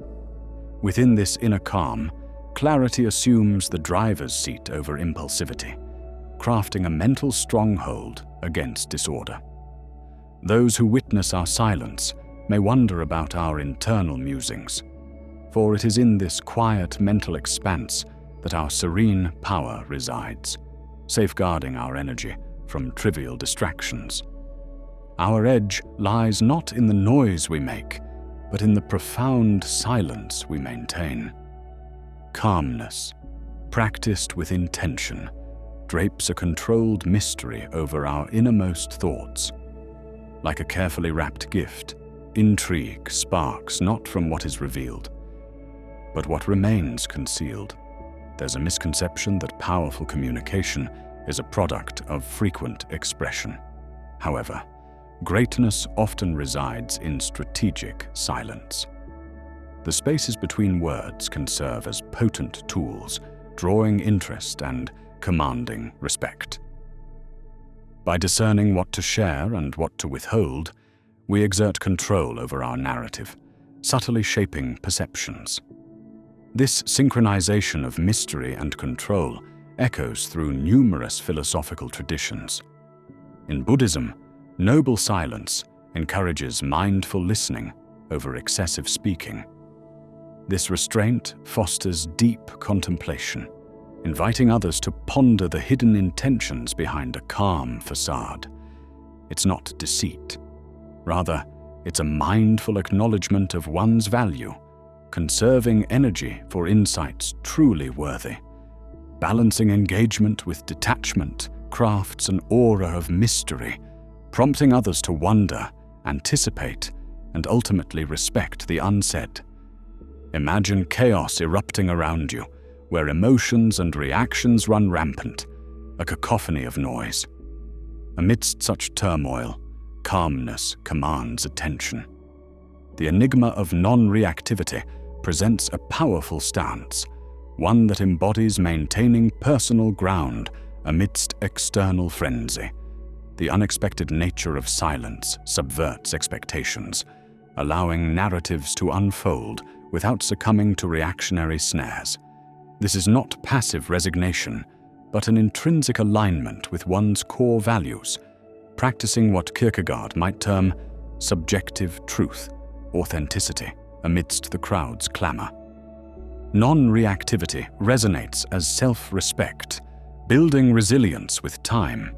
Within this inner calm, clarity assumes the driver's seat over impulsivity, crafting a mental stronghold against disorder. Those who witness our silence may wonder about our internal musings, for it is in this quiet mental expanse that our serene power resides, safeguarding our energy from trivial distractions. Our edge lies not in the noise we make, but in the profound silence we maintain. Calmness, practiced with intention, drapes a controlled mystery over our innermost thoughts. Like a carefully wrapped gift, intrigue sparks not from what is revealed, but what remains concealed. There's a misconception that powerful communication is a product of frequent expression. However, greatness often resides in strategic silence. The spaces between words can serve as potent tools, drawing interest and commanding respect. By discerning what to share and what to withhold, we exert control over our narrative, subtly shaping perceptions. This synchronization of mystery and control echoes through numerous philosophical traditions. In Buddhism, noble silence encourages mindful listening over excessive speaking. This restraint fosters deep contemplation, inviting others to ponder the hidden intentions behind a calm facade. It's not deceit. Rather, it's a mindful acknowledgement of one's value, conserving energy for insights truly worthy. Balancing engagement with detachment crafts an aura of mystery, prompting others to wonder, anticipate, and ultimately respect the unsaid. Imagine chaos erupting around you, where emotions and reactions run rampant, a cacophony of noise. Amidst such turmoil, calmness commands attention. The enigma of non-reactivity presents a powerful stance, one that embodies maintaining personal ground amidst external frenzy. The unexpected nature of silence subverts expectations, allowing narratives to unfold without succumbing to reactionary snares. This is not passive resignation, but an intrinsic alignment with one's core values, practicing what Kierkegaard might term subjective truth, authenticity, amidst the crowd's clamor. Non-reactivity resonates as self-respect, building resilience with time.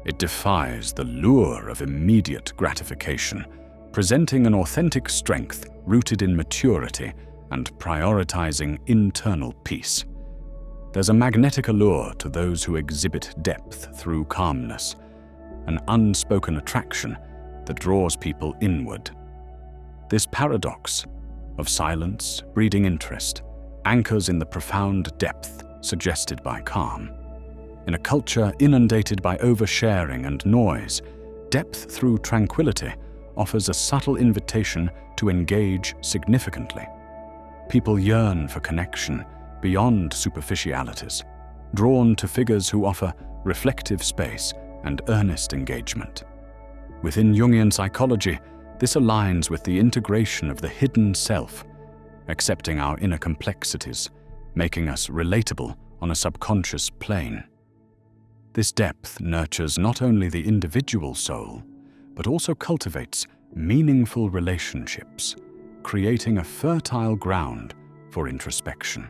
It defies the lure of immediate gratification, presenting an authentic strength rooted in maturity and prioritizing internal peace. There's a magnetic allure to those who exhibit depth through calmness, an unspoken attraction that draws people inward. This paradox of silence breeding interest anchors in the profound depth suggested by calm. In a culture inundated by oversharing and noise, depth through tranquility offers a subtle invitation to engage significantly. People yearn for connection beyond superficialities, drawn to figures who offer reflective space and earnest engagement. Within Jungian psychology, this aligns with the integration of the hidden self, accepting our inner complexities, making us relatable on a subconscious plane. This depth nurtures not only the individual soul, but also cultivates meaningful relationships, creating a fertile ground for introspection.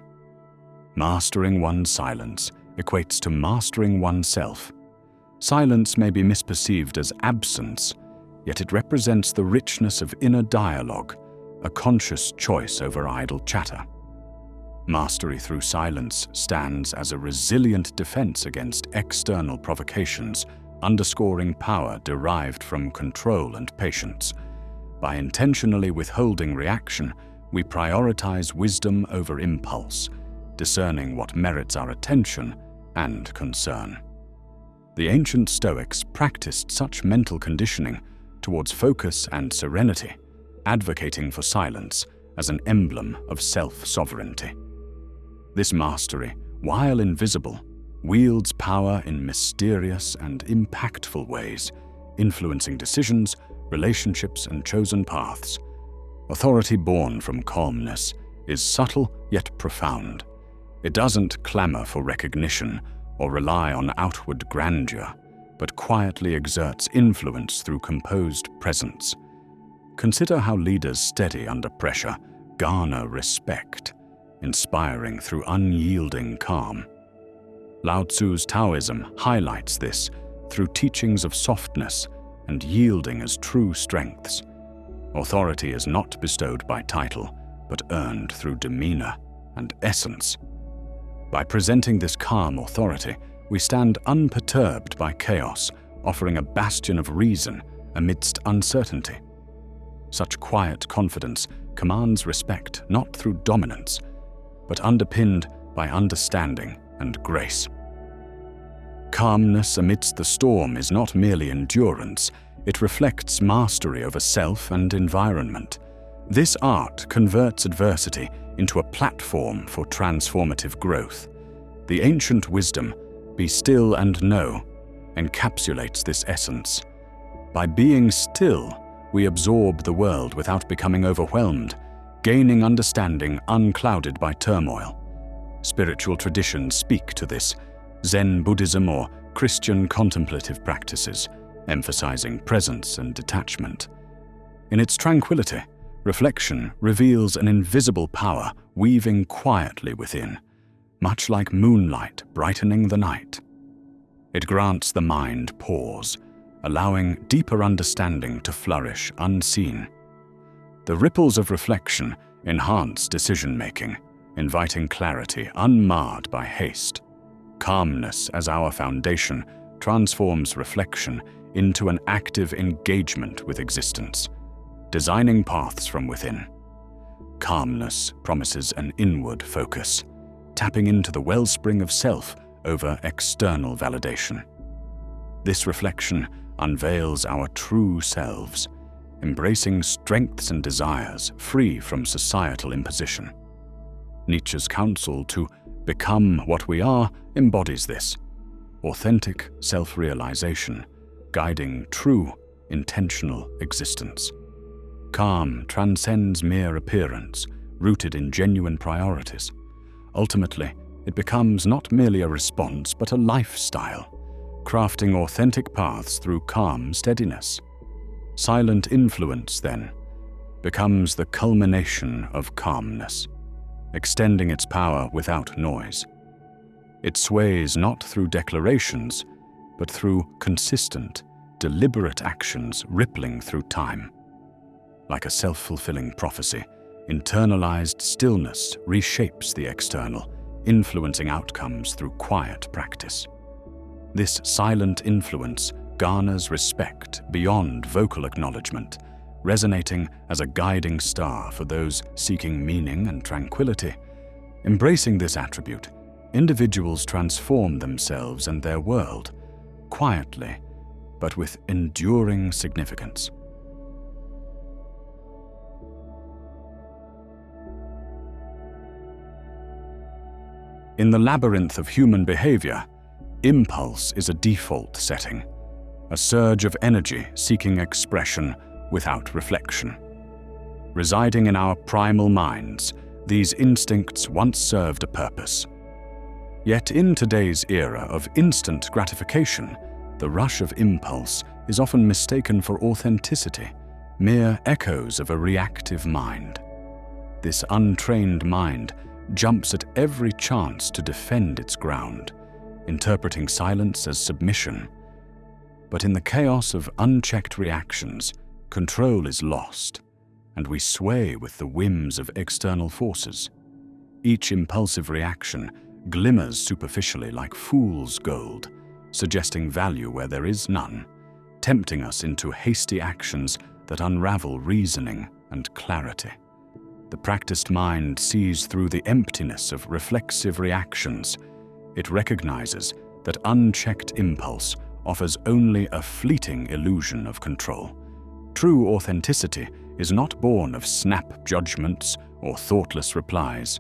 Mastering one's silence equates to mastering oneself. Silence may be misperceived as absence, yet it represents the richness of inner dialogue, a conscious choice over idle chatter. Mastery through silence stands as a resilient defense against external provocations, underscoring power derived from control and patience. By intentionally withholding reaction, we prioritize wisdom over impulse, discerning what merits our attention and concern. The ancient Stoics practiced such mental conditioning towards focus and serenity, advocating for silence as an emblem of self-sovereignty. This mastery, while invisible, wields power in mysterious and impactful ways, influencing decisions, relationships, and chosen paths. Authority born from calmness is subtle yet profound. It doesn't clamor for recognition or rely on outward grandeur, but quietly exerts influence through composed presence. Consider how leaders steady under pressure garner respect, inspiring through unyielding calm. Lao Tzu's Taoism highlights this through teachings of softness and yielding as true strengths. Authority is not bestowed by title, but earned through demeanor and essence. By presenting this calm authority, we stand unperturbed by chaos, offering a bastion of reason amidst uncertainty. Such quiet confidence commands respect not through dominance, but underpinned by understanding and grace. Calmness amidst the storm is not merely endurance, it reflects mastery over self and environment. This art converts adversity into a platform for transformative growth. The ancient wisdom, "Be still and know," encapsulates this essence. By being still, we absorb the world without becoming overwhelmed, gaining understanding unclouded by turmoil. Spiritual traditions speak to this, Zen Buddhism or Christian contemplative practices, emphasizing presence and detachment. In its tranquility, reflection reveals an invisible power weaving quietly within, much like moonlight brightening the night. It grants the mind pause, allowing deeper understanding to flourish unseen. The ripples of reflection enhance decision-making, inviting clarity unmarred by haste. Calmness as our foundation transforms reflection into an active engagement with existence, designing paths from within. Calmness promises an inward focus, tapping into the wellspring of self over external validation. This reflection unveils our true selves, embracing strengths and desires free from societal imposition. Nietzsche's counsel to become what we are embodies this, authentic self-realization, guiding true, intentional existence. Calm transcends mere appearance, rooted in genuine priorities. Ultimately, it becomes not merely a response but a lifestyle, crafting authentic paths through calm steadiness. Silent influence, then, becomes the culmination of calmness, extending its power without noise. It sways not through declarations, but through consistent, deliberate actions rippling through time. Like a self-fulfilling prophecy, internalized stillness reshapes the external, influencing outcomes through quiet practice. This silent influence garners respect beyond vocal acknowledgement, resonating as a guiding star for those seeking meaning and tranquility. Embracing this attribute, individuals transform themselves and their world, quietly, but with enduring significance. In the labyrinth of human behavior, impulse is a default setting, a surge of energy seeking expression without reflection. Residing in our primal minds, these instincts once served a purpose. Yet in today's era of instant gratification, the rush of impulse is often mistaken for authenticity, mere echoes of a reactive mind. This untrained mind jumps at every chance to defend its ground, interpreting silence as submission. But in the chaos of unchecked reactions, control is lost, and we sway with the whims of external forces. Each impulsive reaction glimmers superficially like fool's gold, suggesting value where there is none, tempting us into hasty actions that unravel reasoning and clarity. The practiced mind sees through the emptiness of reflexive reactions. It recognizes that unchecked impulse offers only a fleeting illusion of control. True authenticity is not born of snap judgments or thoughtless replies.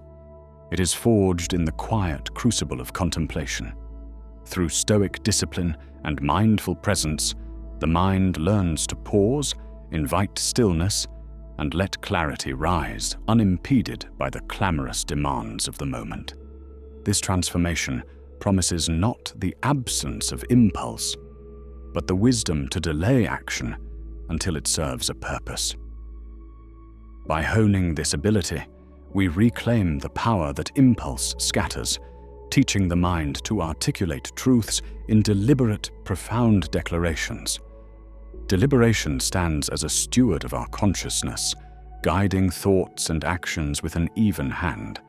It is forged in the quiet crucible of contemplation. Through Stoic discipline and mindful presence, the mind learns to pause, invite stillness, and let clarity rise unimpeded by the clamorous demands of the moment. This transformation promises not the absence of impulse, but the wisdom to delay action until it serves a purpose. By honing this ability, we reclaim the power that impulse scatters, teaching the mind to articulate truths in deliberate, profound declarations. Deliberation stands as a steward of our consciousness, guiding thoughts and actions with an even hand.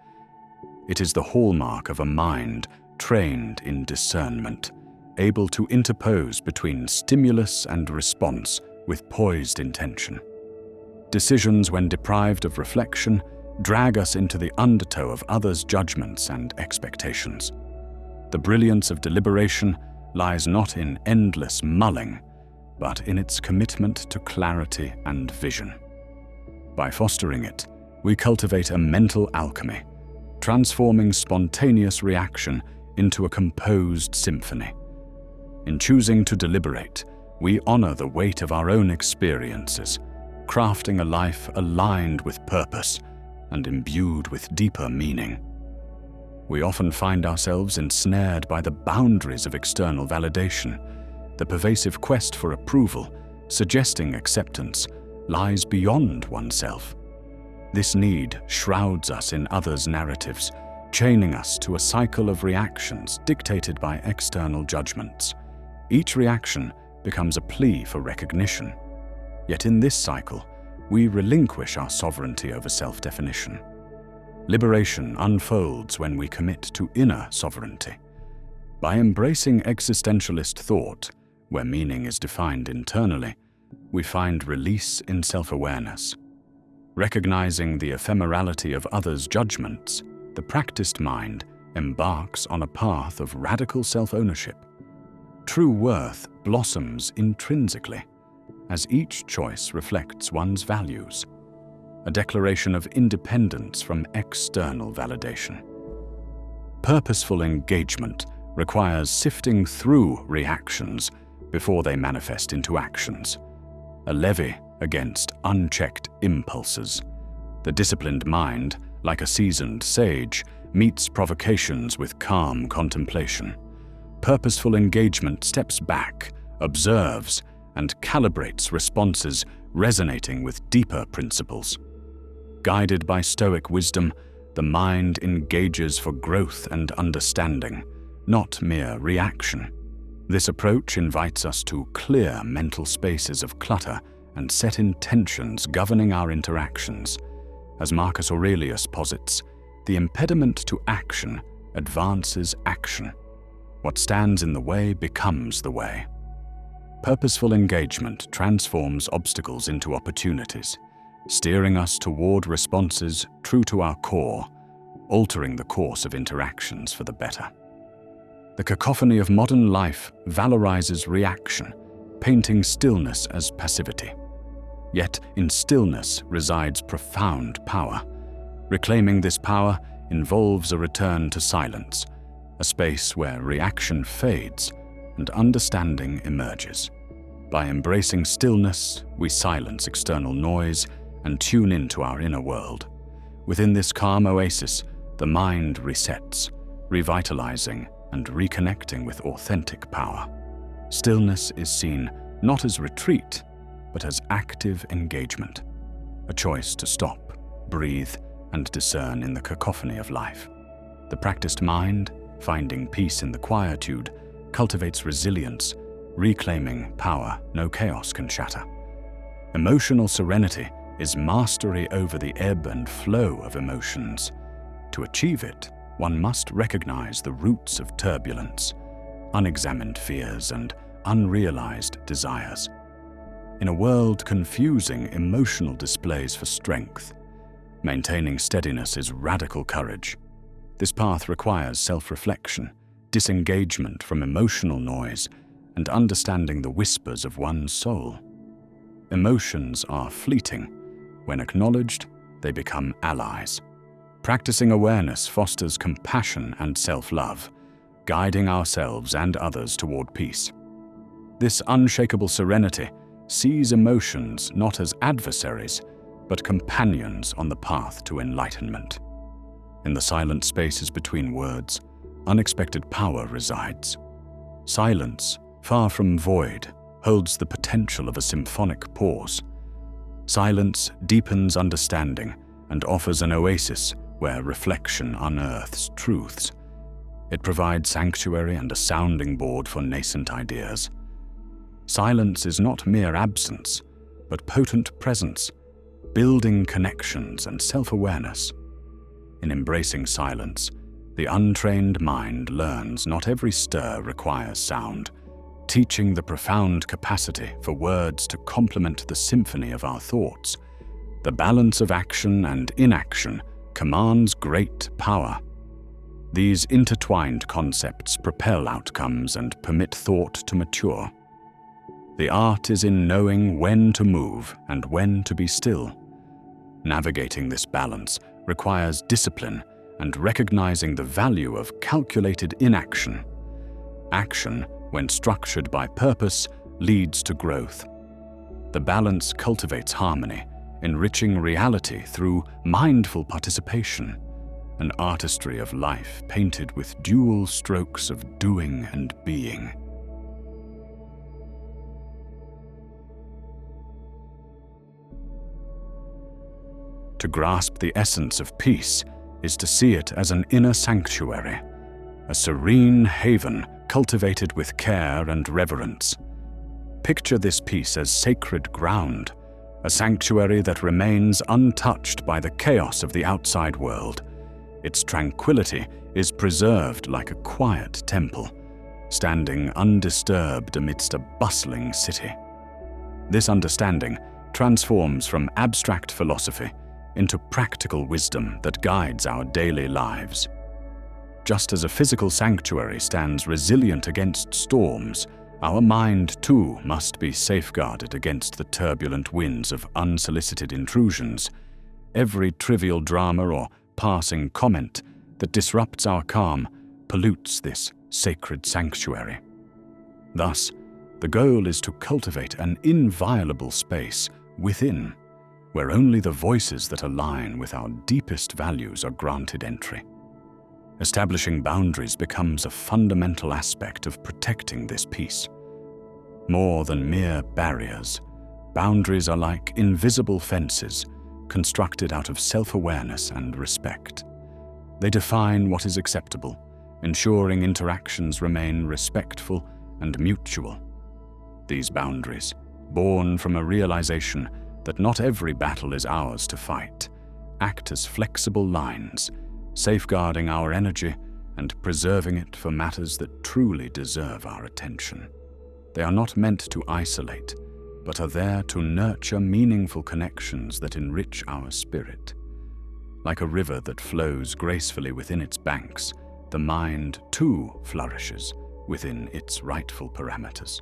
It is the hallmark of a mind trained in discernment, able to interpose between stimulus and response with poised intention. Decisions, when deprived of reflection, drag us into the undertow of others' judgments and expectations. The brilliance of deliberation lies not in endless mulling, but in its commitment to clarity and vision. By fostering it, we cultivate a mental alchemy, transforming spontaneous reaction into a composed symphony. In choosing to deliberate, we honor the weight of our own experiences, crafting a life aligned with purpose and imbued with deeper meaning. We often find ourselves ensnared by the boundaries of external validation. The pervasive quest for approval, suggesting acceptance, lies beyond oneself. This need shrouds us in others' narratives, chaining us to a cycle of reactions dictated by external judgments. Each reaction becomes a plea for recognition. Yet in this cycle, we relinquish our sovereignty over self-definition. Liberation unfolds when we commit to inner sovereignty. By embracing existentialist thought, where meaning is defined internally, we find release in self-awareness. Recognizing the ephemerality of others' judgments, the practiced mind embarks on a path of radical self-ownership. True worth blossoms intrinsically, as each choice reflects one's values, a declaration of independence from external validation. Purposeful engagement requires sifting through reactions before they manifest into actions, a levy against unchecked impulses. The disciplined mind, like a seasoned sage, meets provocations with calm contemplation. Purposeful engagement steps back, observes, and calibrates responses resonating with deeper principles. Guided by Stoic wisdom, the mind engages for growth and understanding, not mere reaction. This approach invites us to clear mental spaces of clutter and set intentions governing our interactions. As Marcus Aurelius posits, the impediment to action advances action. What stands in the way becomes the way. purposeful engagement transforms obstacles into opportunities, steering us toward responses true to our core, altering the course of interactions for the better. The cacophony of modern life valorizes reaction, painting stillness as passivity. Yet in stillness resides profound power. Reclaiming this power involves a return to silence, a space where reaction fades and understanding emerges. By embracing stillness, we silence external noise and tune into our inner world. Within this calm oasis, the mind resets, revitalizing and reconnecting with authentic power. Stillness is seen not as retreat, but as active engagement, a choice to stop, breathe, and discern in the cacophony of life. The practiced mind, finding peace in the quietude, cultivates resilience, reclaiming power no chaos can shatter. Emotional serenity is mastery over the ebb and flow of emotions. To achieve it, one must recognize the roots of turbulence, unexamined fears, and unrealized desires. In a world confusing emotional displays for strength, maintaining steadiness is radical courage. This path requires self-reflection, disengagement from emotional noise, and understanding the whispers of one's soul. Emotions are fleeting. When acknowledged, they become allies. Practicing awareness fosters compassion and self-love, guiding ourselves and others toward peace. This unshakable serenity sees emotions not as adversaries, but companions on the path to enlightenment. In the silent spaces between words, unexpected power resides. Silence, far from void, holds the potential of a symphonic pause. Silence deepens understanding and offers an oasis where reflection unearths truths. It provides sanctuary and a sounding board for nascent ideas. Silence is not mere absence, but potent presence, building connections and self-awareness. In embracing silence, the untrained mind learns not every stir requires sound, teaching the profound capacity for words to complement the symphony of our thoughts. The balance of action and inaction commands great power. These intertwined concepts propel outcomes and permit thought to mature. The art is in knowing when to move and when to be still. Navigating this balance requires discipline and recognizing the value of calculated inaction. Action, when structured by purpose, leads to growth. The balance cultivates harmony, enriching reality through mindful participation, an artistry of life painted with dual strokes of doing and being. To grasp the essence of peace is to see it as an inner sanctuary, a serene haven cultivated with care and reverence. Picture this peace as sacred ground, a sanctuary that remains untouched by the chaos of the outside world. Its tranquility is preserved like a quiet temple, standing undisturbed amidst a bustling city. This understanding transforms from abstract philosophy into practical wisdom that guides our daily lives. Just as a physical sanctuary stands resilient against storms, our mind too must be safeguarded against the turbulent winds of unsolicited intrusions. Every trivial drama or passing comment that disrupts our calm pollutes this sacred sanctuary. Thus, the goal is to cultivate an inviolable space within, where only the voices that align with our deepest values are granted entry. Establishing boundaries becomes a fundamental aspect of protecting this peace. More than mere barriers, boundaries are like invisible fences constructed out of self-awareness and respect. They define what is acceptable, ensuring interactions remain respectful and mutual. These boundaries, born from a realization that not every battle is ours to fight, act as flexible lines, safeguarding our energy and preserving it for matters that truly deserve our attention. They are not meant to isolate, but are there to nurture meaningful connections that enrich our spirit. Like a river that flows gracefully within its banks, the mind too flourishes within its rightful parameters.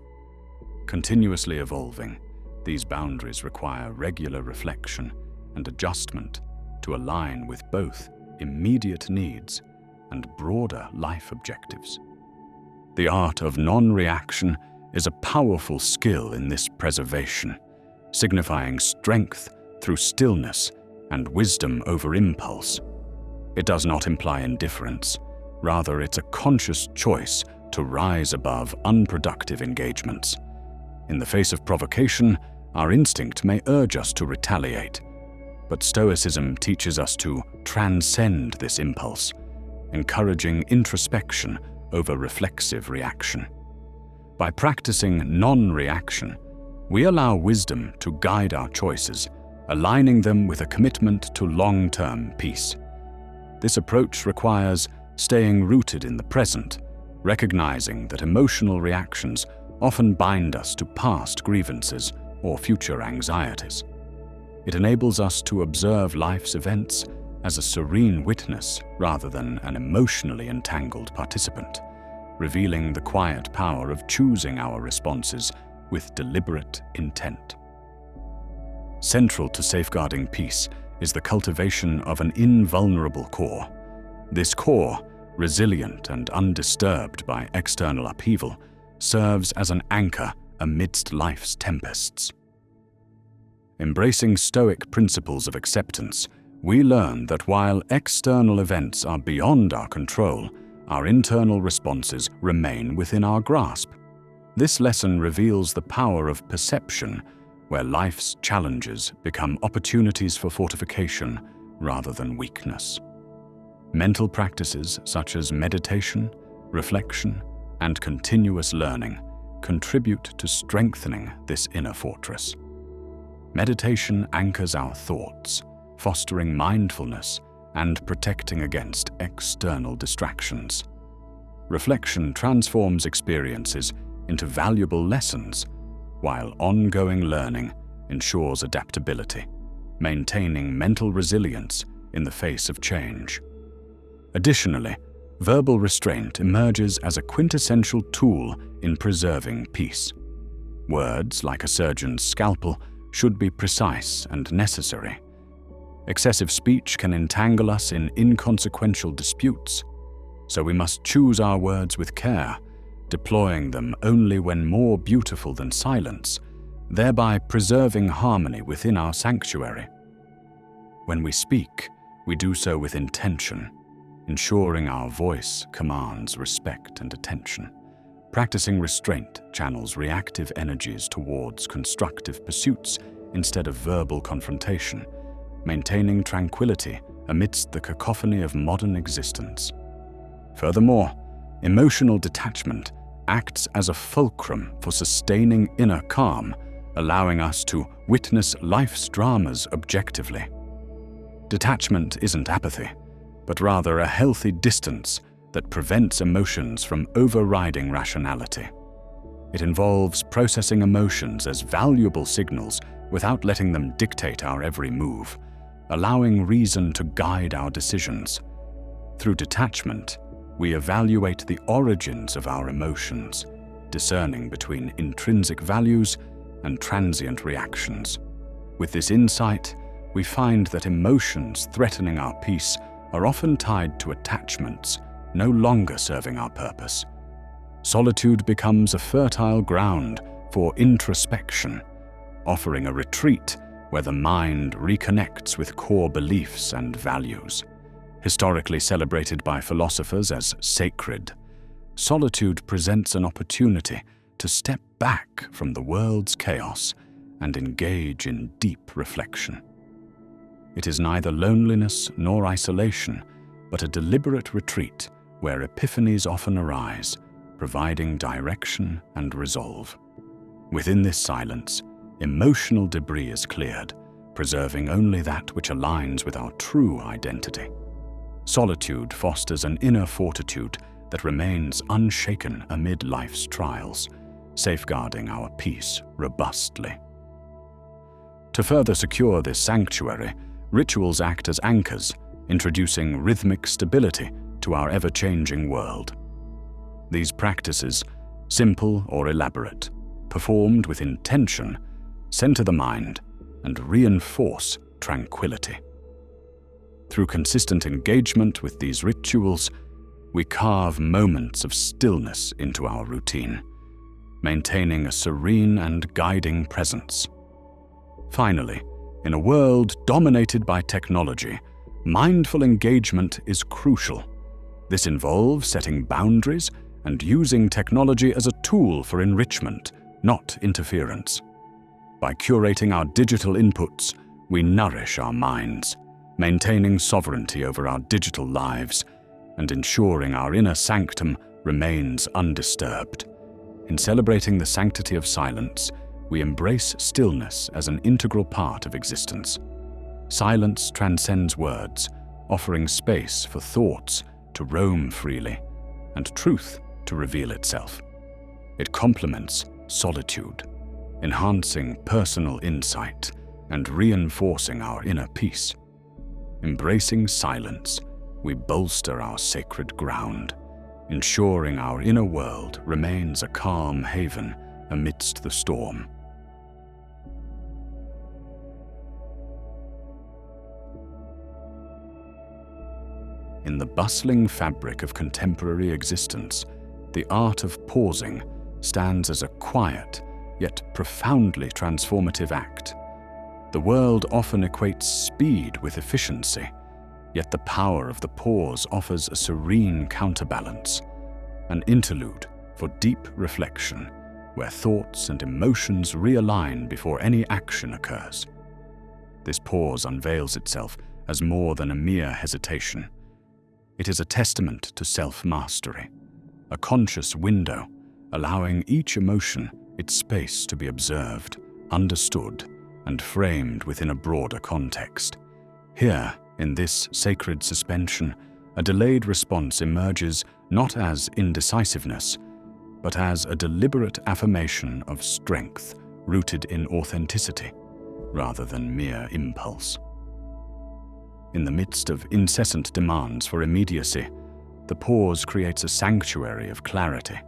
Continuously evolving, these boundaries require regular reflection and adjustment to align with both immediate needs and broader life objectives. The art of non-reaction is a powerful skill in this preservation, signifying strength through stillness and wisdom over impulse. It does not imply indifference. Rather, it's a conscious choice to rise above unproductive engagements. In the face of provocation, our instinct may urge us to retaliate, but Stoicism teaches us to transcend this impulse, encouraging introspection over reflexive reaction. By practicing non-reaction, we allow wisdom to guide our choices, aligning them with a commitment to long-term peace. This approach requires staying rooted in the present, recognizing that emotional reactions often bind us to past grievances or future anxieties. It enables us to observe life's events as a serene witness rather than an emotionally entangled participant, revealing the quiet power of choosing our responses with deliberate intent. Central to safeguarding peace is the cultivation of an invulnerable core. This core, resilient and undisturbed by external upheaval, serves as an anchor amidst life's tempests. Embracing Stoic principles of acceptance, we learn that while external events are beyond our control, our internal responses remain within our grasp. This lesson reveals the power of perception, where life's challenges become opportunities for fortification rather than weakness. Mental practices such as meditation, reflection, and continuous learning contribute to strengthening this inner fortress. Meditation anchors our thoughts, fostering mindfulness and protecting against external distractions. Reflection transforms experiences into valuable lessons, while ongoing learning ensures adaptability, maintaining mental resilience in the face of change. Additionally, verbal restraint emerges as a quintessential tool in preserving peace. Words, like a surgeon's scalpel, should be precise and necessary. Excessive speech can entangle us in inconsequential disputes, so we must choose our words with care, deploying them only when more beautiful than silence, thereby preserving harmony within our sanctuary. When we speak, we do so with intention, ensuring our voice commands respect and attention. Practicing restraint channels reactive energies towards constructive pursuits instead of verbal confrontation, maintaining tranquility amidst the cacophony of modern existence. Furthermore, emotional detachment acts as a fulcrum for sustaining inner calm, allowing us to witness life's dramas objectively. Detachment isn't apathy, but rather a healthy distance that prevents emotions from overriding rationality. It involves processing emotions as valuable signals without letting them dictate our every move, allowing reason to guide our decisions. Through detachment, we evaluate the origins of our emotions, discerning between intrinsic values and transient reactions. With this insight, we find that emotions threatening our peace are often tied to attachments no longer serving our purpose. Solitude becomes a fertile ground for introspection, offering a retreat where the mind reconnects with core beliefs and values. Historically celebrated by philosophers as sacred, solitude presents an opportunity to step back from the world's chaos and engage in deep reflection. It is neither loneliness nor isolation, but a deliberate retreat where epiphanies often arise, providing direction and resolve. Within this silence, emotional debris is cleared, preserving only that which aligns with our true identity. Solitude fosters an inner fortitude that remains unshaken amid life's trials, safeguarding our peace robustly. To further secure this sanctuary, rituals act as anchors, introducing rhythmic stability to our ever-changing world. These practices, simple or elaborate, performed with intention, center the mind and reinforce tranquility. Through consistent engagement with these rituals, we carve moments of stillness into our routine, maintaining a serene and guiding presence. Finally, in a world dominated by technology, mindful engagement is crucial. This involves setting boundaries and using technology as a tool for enrichment, not interference. By curating our digital inputs, we nourish our minds, maintaining sovereignty over our digital lives and ensuring our inner sanctum remains undisturbed. In celebrating the sanctity of silence, we embrace stillness as an integral part of existence. Silence transcends words, offering space for thoughts to roam freely and truth to reveal itself. It complements solitude, enhancing personal insight and reinforcing our inner peace. Embracing silence, we bolster our sacred ground, ensuring our inner world remains a calm haven amidst the storm. In the bustling fabric of contemporary existence, the art of pausing stands as a quiet, yet profoundly transformative act. The world often equates speed with efficiency, yet the power of the pause offers a serene counterbalance, an interlude for deep reflection, where thoughts and emotions realign before any action occurs. This pause unveils itself as more than a mere hesitation. It is a testament to self-mastery, a conscious window allowing each emotion its space to be observed, understood, and framed within a broader context. Here, in this sacred suspension, a delayed response emerges not as indecisiveness, but as a deliberate affirmation of strength rooted in authenticity, rather than mere impulse. In the midst of incessant demands for immediacy, the pause creates a sanctuary of clarity.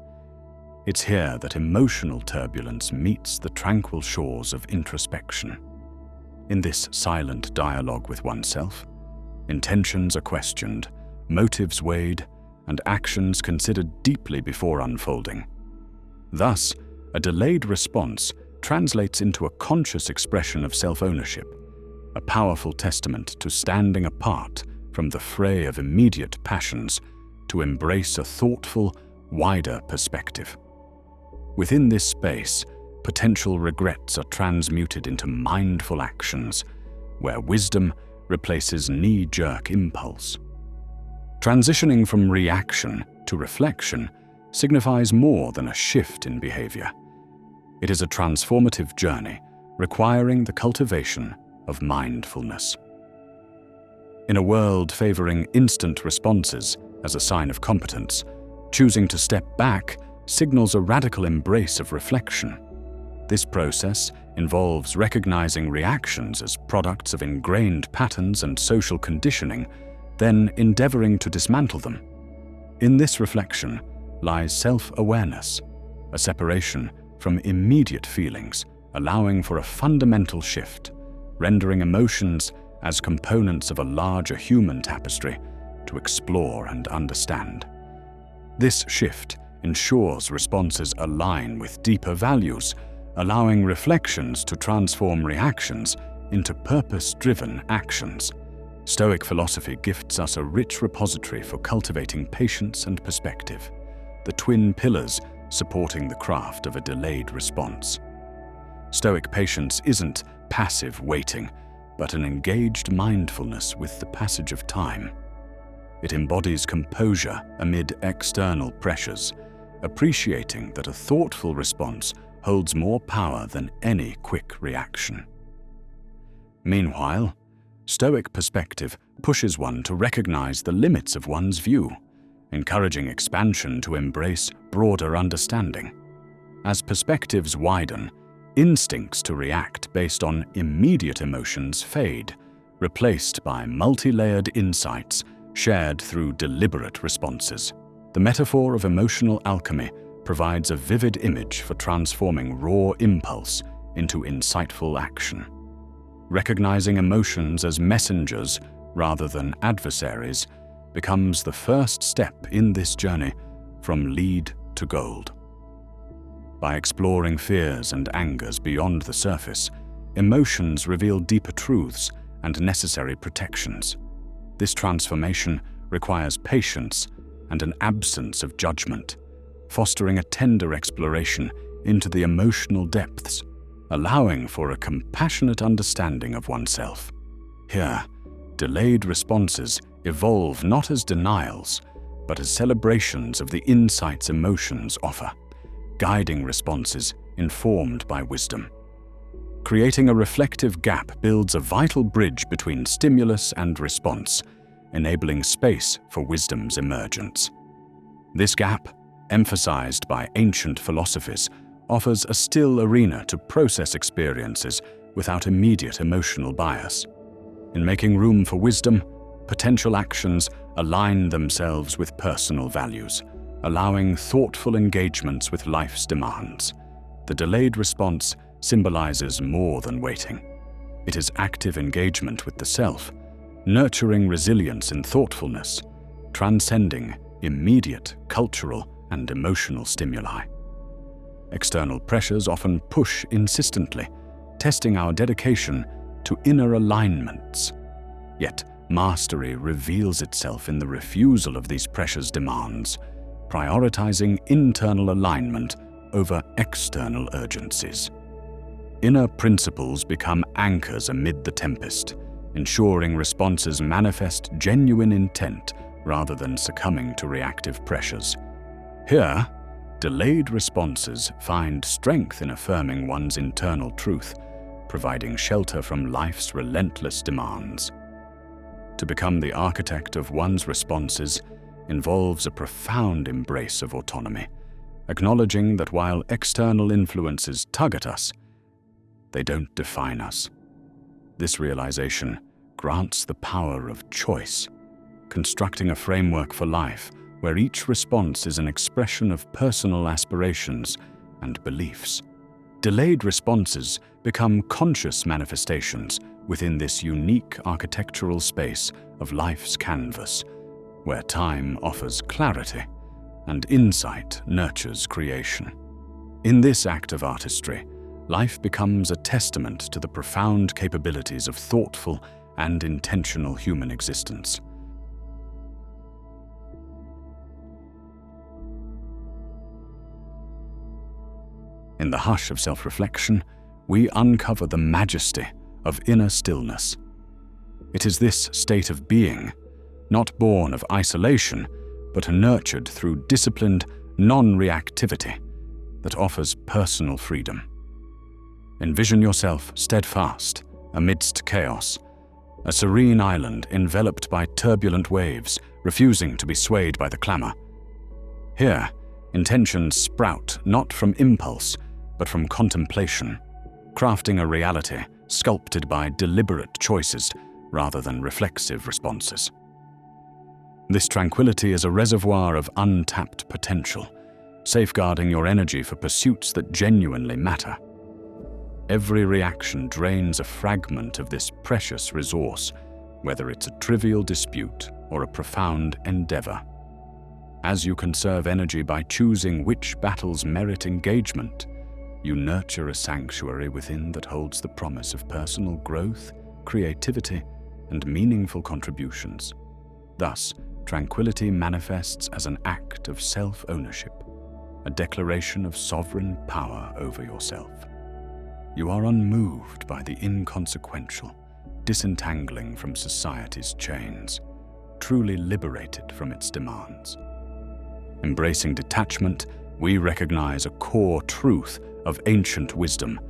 It's here that emotional turbulence meets the tranquil shores of introspection. In this silent dialogue with oneself, intentions are questioned, motives weighed, and actions considered deeply before unfolding. Thus, a delayed response translates into a conscious expression of self-ownership, a powerful testament to standing apart from the fray of immediate passions to embrace a thoughtful, wider perspective. Within this space, potential regrets are transmuted into mindful actions, where wisdom replaces knee-jerk impulse. Transitioning from reaction to reflection signifies more than a shift in behavior. It is a transformative journey requiring the cultivation of mindfulness. In a world favoring instant responses as a sign of competence, choosing to step back signals a radical embrace of reflection. This process involves recognizing reactions as products of ingrained patterns and social conditioning, then endeavoring to dismantle them. In this reflection lies self-awareness, a separation from immediate feelings, allowing for a fundamental shift, rendering emotions as components of a larger human tapestry to explore and understand. This shift ensures responses align with deeper values, allowing reflections to transform reactions into purpose-driven actions. Stoic philosophy gifts us a rich repository for cultivating patience and perspective, the twin pillars supporting the craft of a delayed response. Stoic patience isn't passive waiting, but an engaged mindfulness with the passage of time. It embodies composure amid external pressures, appreciating that a thoughtful response holds more power than any quick reaction. Meanwhile, Stoic perspective pushes one to recognize the limits of one's view, encouraging expansion to embrace broader understanding. As perspectives widen, instincts to react based on immediate emotions fade, replaced by multi-layered insights shared through deliberate responses. The metaphor of emotional alchemy provides a vivid image for transforming raw impulse into insightful action. Recognizing emotions as messengers rather than adversaries becomes the first step in this journey from lead to gold. By exploring fears and angers beyond the surface, emotions reveal deeper truths and necessary protections. This transformation requires patience and an absence of judgment, fostering a tender exploration into the emotional depths, allowing for a compassionate understanding of oneself. Here, delayed responses evolve not as denials, but as celebrations of the insights emotions offer, guiding responses informed by wisdom. Creating a reflective gap builds a vital bridge between stimulus and response, enabling space for wisdom's emergence. This gap, emphasized by ancient philosophies, offers a still arena to process experiences without immediate emotional bias. In making room for wisdom, potential actions align themselves with personal values, allowing thoughtful engagements with life's demands. The delayed response symbolizes more than waiting. It is active engagement with the self, nurturing resilience in thoughtfulness, transcending immediate cultural and emotional stimuli. External pressures often push insistently, testing our dedication to inner alignments. Yet, mastery reveals itself in the refusal of these pressures' demands, prioritizing internal alignment over external urgencies. Inner principles become anchors amid the tempest, ensuring responses manifest genuine intent rather than succumbing to reactive pressures. Here, delayed responses find strength in affirming one's internal truth, providing shelter from life's relentless demands. To become the architect of one's responses involves a profound embrace of autonomy, acknowledging that while external influences tug at us, they don't define us. This realization grants the power of choice, constructing a framework for life where each response is an expression of personal aspirations and beliefs. Delayed responses become conscious manifestations within this unique architectural space of life's canvas, where time offers clarity and insight nurtures creation. In this act of artistry, life becomes a testament to the profound capabilities of thoughtful and intentional human existence. In the hush of self-reflection, we uncover the majesty of inner stillness. It is this state of being, not born of isolation, but nurtured through disciplined non-reactivity, that offers personal freedom. Envision yourself steadfast amidst chaos, a serene island enveloped by turbulent waves, refusing to be swayed by the clamor. Here, intentions sprout not from impulse, but from contemplation, crafting a reality sculpted by deliberate choices rather than reflexive responses. This tranquility is a reservoir of untapped potential, safeguarding your energy for pursuits that genuinely matter. Every reaction drains a fragment of this precious resource, whether it's a trivial dispute or a profound endeavor. As you conserve energy by choosing which battles merit engagement, you nurture a sanctuary within that holds the promise of personal growth, creativity, and meaningful contributions. Thus, tranquility manifests as an act of self-ownership, a declaration of sovereign power over yourself. You are unmoved by the inconsequential, disentangling from society's chains, truly liberated from its demands. Embracing detachment, we recognize a core truth of ancient wisdom,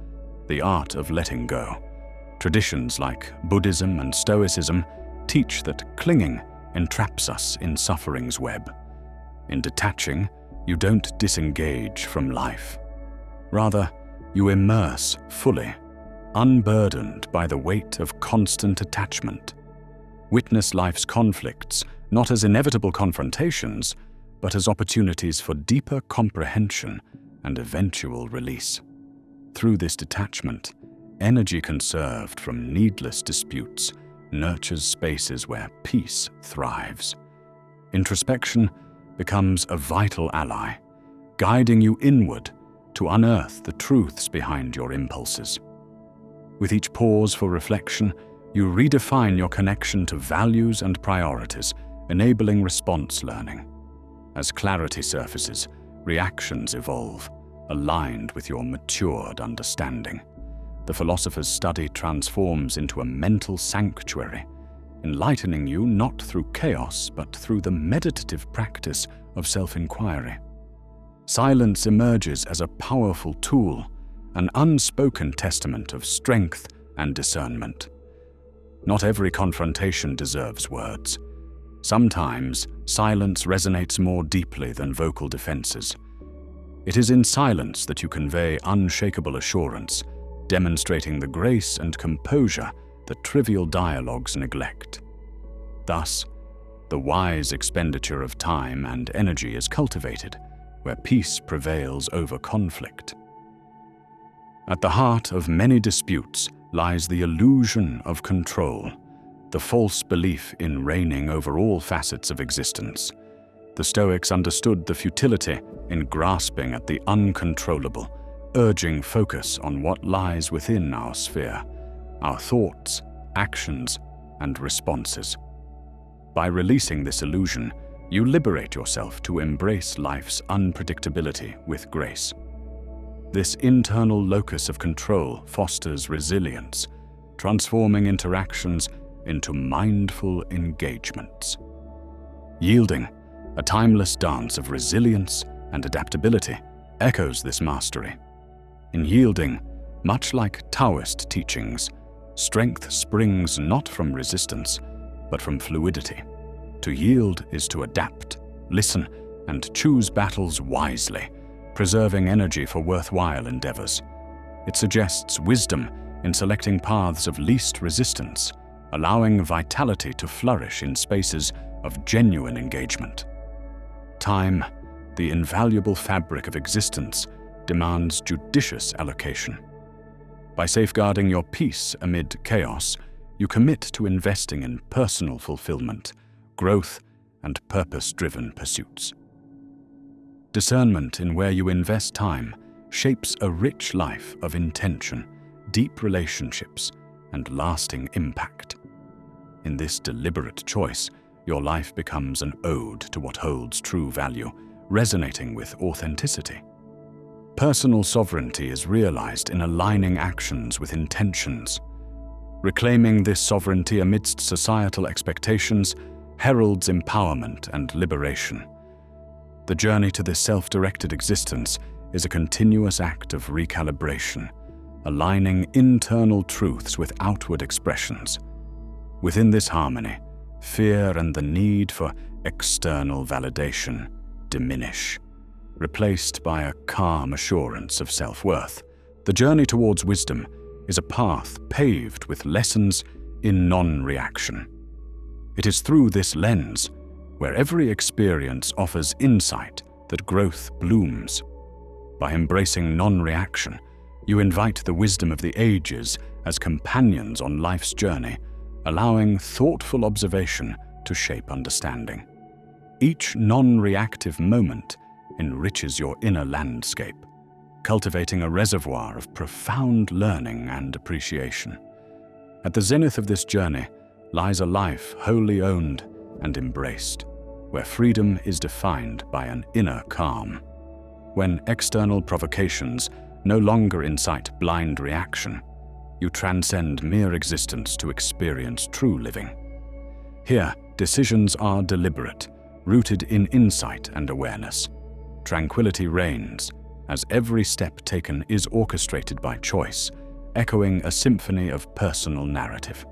the art of letting go. Traditions like Buddhism and Stoicism teach that clinging entraps us in suffering's web. In detaching, you don't disengage from life. Rather, you immerse fully, unburdened by the weight of constant attachment. Witness life's conflicts not as inevitable confrontations, but as opportunities for deeper comprehension and eventual release. Through this detachment, energy conserved from needless disputes nurtures spaces where peace thrives. Introspection becomes a vital ally, guiding you inward to unearth the truths behind your impulses. With each pause for reflection, you redefine your connection to values and priorities, enabling response learning. As clarity surfaces, reactions evolve, aligned with your matured understanding. The philosopher's study transforms into a mental sanctuary, enlightening you not through chaos, but through the meditative practice of self-inquiry. Silence emerges as a powerful tool, an unspoken testament of strength and discernment. Not every confrontation deserves words. Sometimes, silence resonates more deeply than vocal defenses. It is in silence that you convey unshakable assurance, demonstrating the grace and composure that trivial dialogues neglect. Thus, the wise expenditure of time and energy is cultivated, where peace prevails over conflict. At the heart of many disputes lies the illusion of control, the false belief in reigning over all facets of existence. The Stoics understood the futility in grasping at the uncontrollable, urging focus on what lies within our sphere, our thoughts, actions, and responses. By releasing this illusion, you liberate yourself to embrace life's unpredictability with grace. This internal locus of control fosters resilience, transforming interactions into mindful engagements. Yielding, a timeless dance of resilience and adaptability, echoes this mastery. In yielding, much like Taoist teachings, strength springs not from resistance, but from fluidity. To yield is to adapt, listen, and choose battles wisely, preserving energy for worthwhile endeavors. It suggests wisdom in selecting paths of least resistance, allowing vitality to flourish in spaces of genuine engagement. Time, the invaluable fabric of existence, demands judicious allocation. By safeguarding your peace amid chaos, you commit to investing in personal fulfillment, growth, and purpose-driven pursuits. Discernment in where you invest time shapes a rich life of intention, deep relationships, and lasting impact. In this deliberate choice, your life becomes an ode to what holds true value, resonating with authenticity. Personal sovereignty is realized in aligning actions with intentions. Reclaiming this sovereignty amidst societal expectations heralds empowerment and liberation. The journey to this self-directed existence is a continuous act of recalibration, aligning internal truths with outward expressions. Within this harmony, fear and the need for external validation diminish, replaced by a calm assurance of self-worth. The journey towards wisdom is a path paved with lessons in non-reaction. It is through this lens, where every experience offers insight, that growth blooms. By embracing non-reaction, you invite the wisdom of the ages as companions on life's journey, allowing thoughtful observation to shape understanding. Each non-reactive moment enriches your inner landscape, cultivating a reservoir of profound learning and appreciation. At the zenith of this journey lies a life wholly owned and embraced, where freedom is defined by an inner calm. When external provocations no longer incite blind reaction, you transcend mere existence to experience true living. Here, decisions are deliberate, rooted in insight and awareness. Tranquility reigns, as every step taken is orchestrated by choice, echoing a symphony of personal narrative.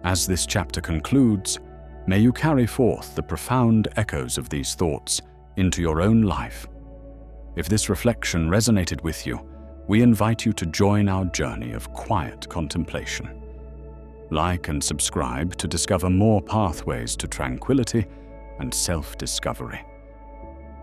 As this chapter concludes, may you carry forth the profound echoes of these thoughts into your own life, If this reflection resonated with you, we invite you to join our journey of quiet contemplation. Like and subscribe to discover more pathways to tranquility and self-discovery.